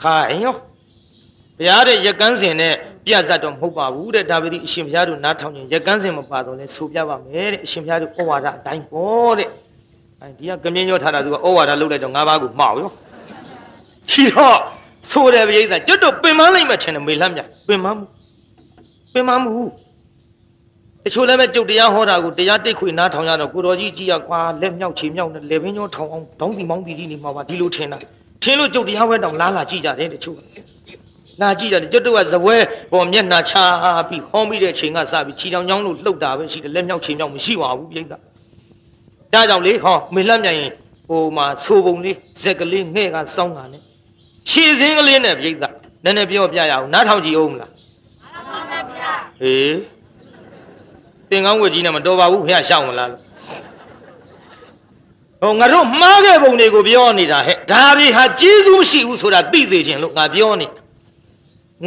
Speaker 1: ခိုင်းရောဘုရားတဲ့ရက်ကန်းစင်နဲ့ပြတ်တော့မဟုတ်ပါဘူးတဲ့ဒါပေမဲ့အရှင်ဘုရားတို့နားထောင်ရင်ရက်ကန်းစင်မပါတော့လဲဆိုပြပါမယ်တဲ့အရှင်ဘုရားတို့ဩဝါဒအတိုင်းပေါ့တဲ့ဒီကကမြင်းရောထားတာသူကဩဝါဒလုပ်လိုက်တော့၅ပါးကိုမှောက်ရောဒီတော့ဆိုတယ်ပြိဿကျွတ်တို့ပင်မလိုက်မှထင်တယ်မေလှမြပင်မမှုတချို့လည်းပဲကျုပ်တရားဟောတာကိုတရားတိတ်ခွေနားထောင်ရတော့ကိုတော်ကြီးကြည်ရကွာလက်မြောက်ချေမြောက်နဲ့လေပင်ကျော်ထောင်အောင်ဒေါင်းတီမောင်းတီကြီးနေမှာပါဒီလိုထင်လို့ကျုပ်တရားဝဲတောင်လားကြည့်ကြတယ်တချို့လာကြည့်တယ်ကျွတ်တို့ကဇပွဲပေါ်မျက်နှာချပြီးဟောမိတဲ့အချိန်ကစပြီးခြေတောင်ချောင်းလို့လှုပ်တာပဲရှိတယ်လက်မြောက်ချေမြောက်မရှိပါဘူးပြိဿဒါကြောင့်လေဟောမေလှမြိုင်ဟိုမှာဆိုပုံလေးဇက်ကလေးငှဲ့ကစောင်းတာနဲ့ခြေစင်းကလေးနဲ့ပြိဿနည်းနည်းပြောပြရအောင်နားထောင်ကြည့်အောင်မလားဟေးတင်ကောင်းဝက်ကြီးနဲ့မတော်ပါဘူးဖះရှောက်မလားလို့ဟိုငါတို့မှားခဲ့ပုံတွေကိုပြောနေတာဟဲ့ဒါတွေဟာကျေးဇူးမရှိဘူးဆိုတာသိစေခြင်းလို့ငါပြောနေ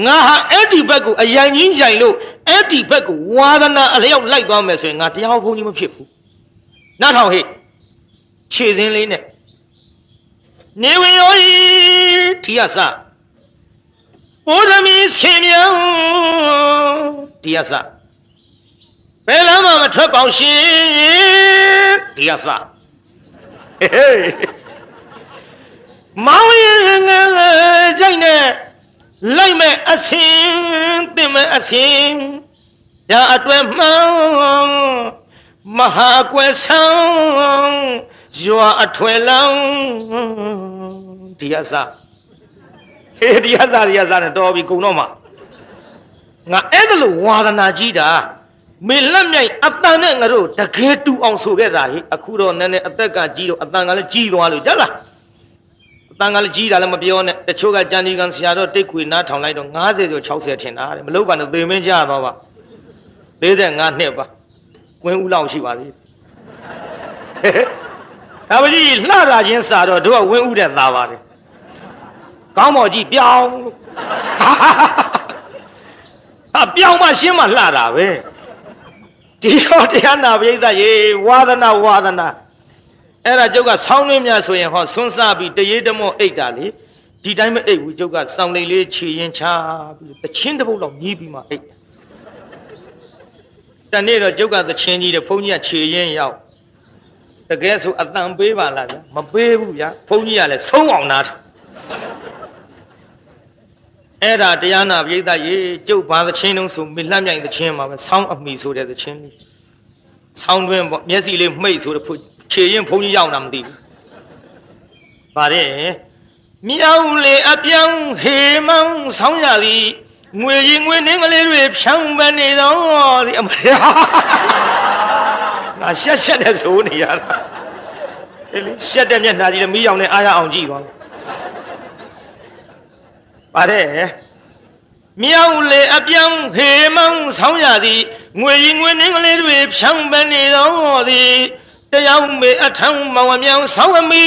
Speaker 1: ငါဟာအဲ့ဒီဘက်ကိုအရင်ကြီးကြိုင်လို့အဲ့ဒီဘက်ကိုဝါဒနာအလျောက်လိုက်သွားမယ်ဆိုရင်ငါတရားဘုန်းကြီးမဖြစ်ဘူးနားထောင်ဟဲ့ခြေစင်းလေးနဲ့နေဝင်ရောဒီရစဘုရားမင်းရှင်မြောင်ဒီရစဘယ်လမ်းမှမထွက်ပေါရှင်ဒီရစမောင်ရင်ငယ်ကြိုက်နဲ့လိုက်မဲ့အစင်တင်မဲ့အစင်ဒါအတွက်မှန်မဟာကွယ်ဆောင်ရွာအထွယ်လောင်းဒီရစဒီရစနဲ့တော်ပြီကုံတော့မှာငါအဲ့ဒါလို့ဝါဒနာကြီးတာမင်းလက်မြိုက်အတန်နဲ့ငါတို့တကယ်တူအောင်ဆိုခဲ့တာဟိအခုတော့နည်းနည်းအသက်ကကြီးတော့အတန်ကလည်းကြီးသွားလို့ကြလားအတန်ကလည်းကြီးတာလည်းမပြောနဲ့တချို့ကကြံဒီကန်ဆရာတော့တိတ်ခွေနားထောင်လိုက်တော့50ကျော်60ထင်တာတဲ့မလုပ်ပါနဲ့သေမင်းကြသွားပါ45နှစ်ပါဝင်းဦးလောက်ရှိပါသေးဒါပကြီးလှတာချင်းစာတော့တို့ကဝင်းဦးတဲ့သားပါတယ်ကောင်းမော်ကြီးပြောင်းဟာပြောင်းမှရှင်းမှလှတာပဲဒီတော့တရားနာပရိသတ်ရေဝါဒနာအဲ့ဒါကျုပ်ကဆောင်းနှင်းများဆိုရင်ဟောဆွန်းစားပြီးတရေတမော့အိတ်တာလေဒီတိုင်းမအိတ်ဘူးကျုပ်ကစောင်းလိတ်လေးခြေရင်ချပြီးတချင်းတစ်ပုတ်လောက်မြည်ပြီးမှအိတ်တနေ့တော့ကျုပ်ကသချင်းကြီးတဲ့ဘုန်းကြီးကခြေရင်ရောက်တကယ်ဆိုအတန်ပေးပါလားဗျမပေးဘူးဗျဘုန်းကြီးကလည်းဆုံးအောင်နားထားအဲ့ဒါတရားနာပရိသတ်ရေကျုပ်ဘာသချင်းတုံးဆိုမလှမ်းမြိုင်သချင်းမှာပဲဆောင်းအမိဆိုတဲ့သချင်းလေးဆောင်းတွင်းပေါ့မျက်စိလေးမှိတ်ဆိုတဲ့ခြေရင်ဘုန်းကြီးရောက်တာမသိဘူးဗါတဲ့မြောင်လေအပြောင်းဟေမောင်းဆောင်းရသည်ငွေရင်ငွေနှင်းကလေးတွေဖြောင်းပနေတော့ဒီအမရငါရှက်နဲ့ဆိုနေရတာအဲ့လေရှက်တဲ့မျက်နှာကြီးလည်းမီးရောင်နဲ့အားရအောင်ကြည့်ပါဗါတဲ့မြောင်လေအပြောင်းဟေမောင်းဆောင်းရသည်ငွေရင်ငွေနှင်းကလေးတွေဖြောင်းပနေတော့သည်တရားမေအထံမောင်အမြောင်ဆောင်းအမီ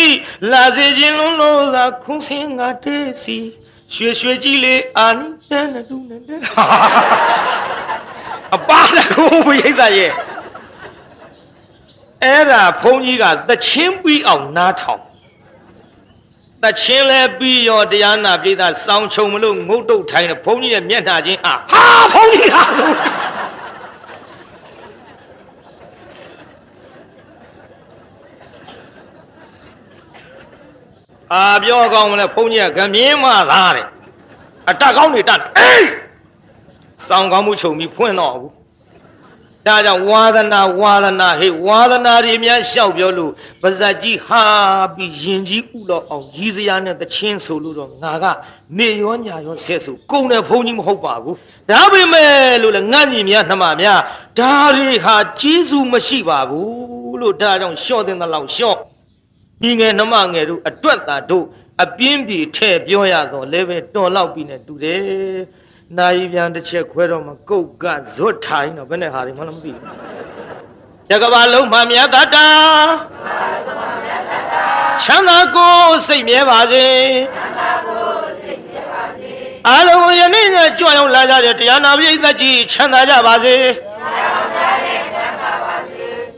Speaker 1: လာစေခြင်းလုံးလို့သာခုံးစင်းငါတေးစီရွှေကြီးလေးအာနိတန်တူနဲ့အပါတကူဘိသိက်ရဲ့အဲ့ဒါဘုန်းကြီးကသချင်းပြီးအောင်နားထောင်သချင်းလဲပြီးရောတရားနာပိသစောင်းချုံမလို့ငုတ်တုတ်ထိုင်းတဲ့ဘုန်းကြီးရဲ့မျက်နှာချင်းဟာဘုန်းကြီးဟာပြောကောင်းမလဲဘုန်းကြီးကဂမြင်းမသားတဲ့အတက်ကောင်းတွေတက်အေးစောင်းကောင်းမှုချုပ်ပြီးဖွင့်တော့ဘူးဒါကြောင့်ဝါဒနာဟေးဝါဒနာတွေများလျှောက်ပြောလို့ပါဇက်ကြီးဟာပြီးရင်ကြီးဥတော့အောင်ကြီးစရာနဲ့တချင်းဆိုလို့တော့ငါကနေရောညာရောဆဲဆိုကုံတဲ့ဘုန်းကြီးမဟုတ်ပါဘူးဒါပေမဲ့လို့လေငတ်ညီများနှမများဒါတွေဟာကျေးဇူးမရှိပါဘူးလို့ဒါကြောင့်လျှော့တဲ့လောက်လျှော့ဒီငယ်နှမငယ်တို့အတွက်သာတို့အပြင်းပြေထဲ့ပြောရတော့လည်းပဲတော်လောက်ပြီနဲ့တူတယ်နာယီပြန်တစ်ချက်ခွဲတော့မှကုတ်ကဇွတ်ထိုင်တော့ဘယ်နဲ့ဟာတွေမှလည်းမသိဘူးတကဘာလုံးမှမြတ်တာချမ်းသာကိုစိတ်မြဲပါစေအားလုံးယနေ့နဲ့ကြွရောက်လာကြတဲ့တရားနာပရိသတ်ကြီးချမ်းသာကြပါစေ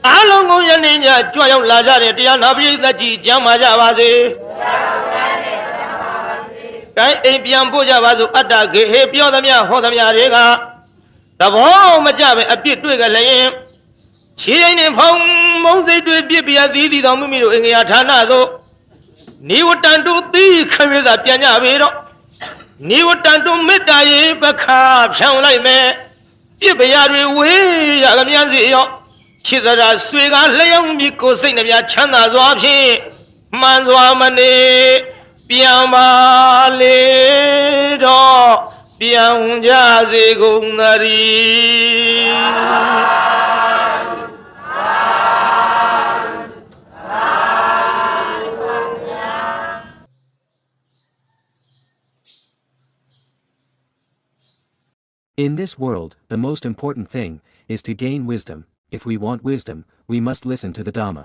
Speaker 1: အားလုံးကိုယနေ့ညကြွရောက်လာကြတဲ့တရားနာပရိသတ်ကြီးကျမ်းမာကြပါစေကိုင်းအိမ်ပြန်ပို့ကြပါစို့အတ္တခေဟေပြောသမျှဟောသမျှတွေကသဘောမကျပဲအပြစ်တွေ့ကြလျင်ရှင်းရင်နဲ့ဖုံမုံစိတ်တွေပြစ်ပြသီးသီးတော်မိမိတို့အင်္ဂါဌာနသို့နိဝတ္တန်တုသီခရစ်သာပြန်ကြပေတော့နိဝတ္တန်တုမေတ္တာရေပခါဖြောင်းလိုက်မယ်ပြစ်ပရာတွေဝေးရကမြန်စီရောချစ်သာဆွေကလျောင်းပြီးကိုယ်စိတ်နှပြချမ်းသာစွာဖြင့်မှန်စွာမနေပြန်ပါလေတော့ပြန်ကြစေကုန်သတည်း
Speaker 2: In this world, the most important thing is to gain wisdom. If we want wisdom, we must listen to the Dhamma.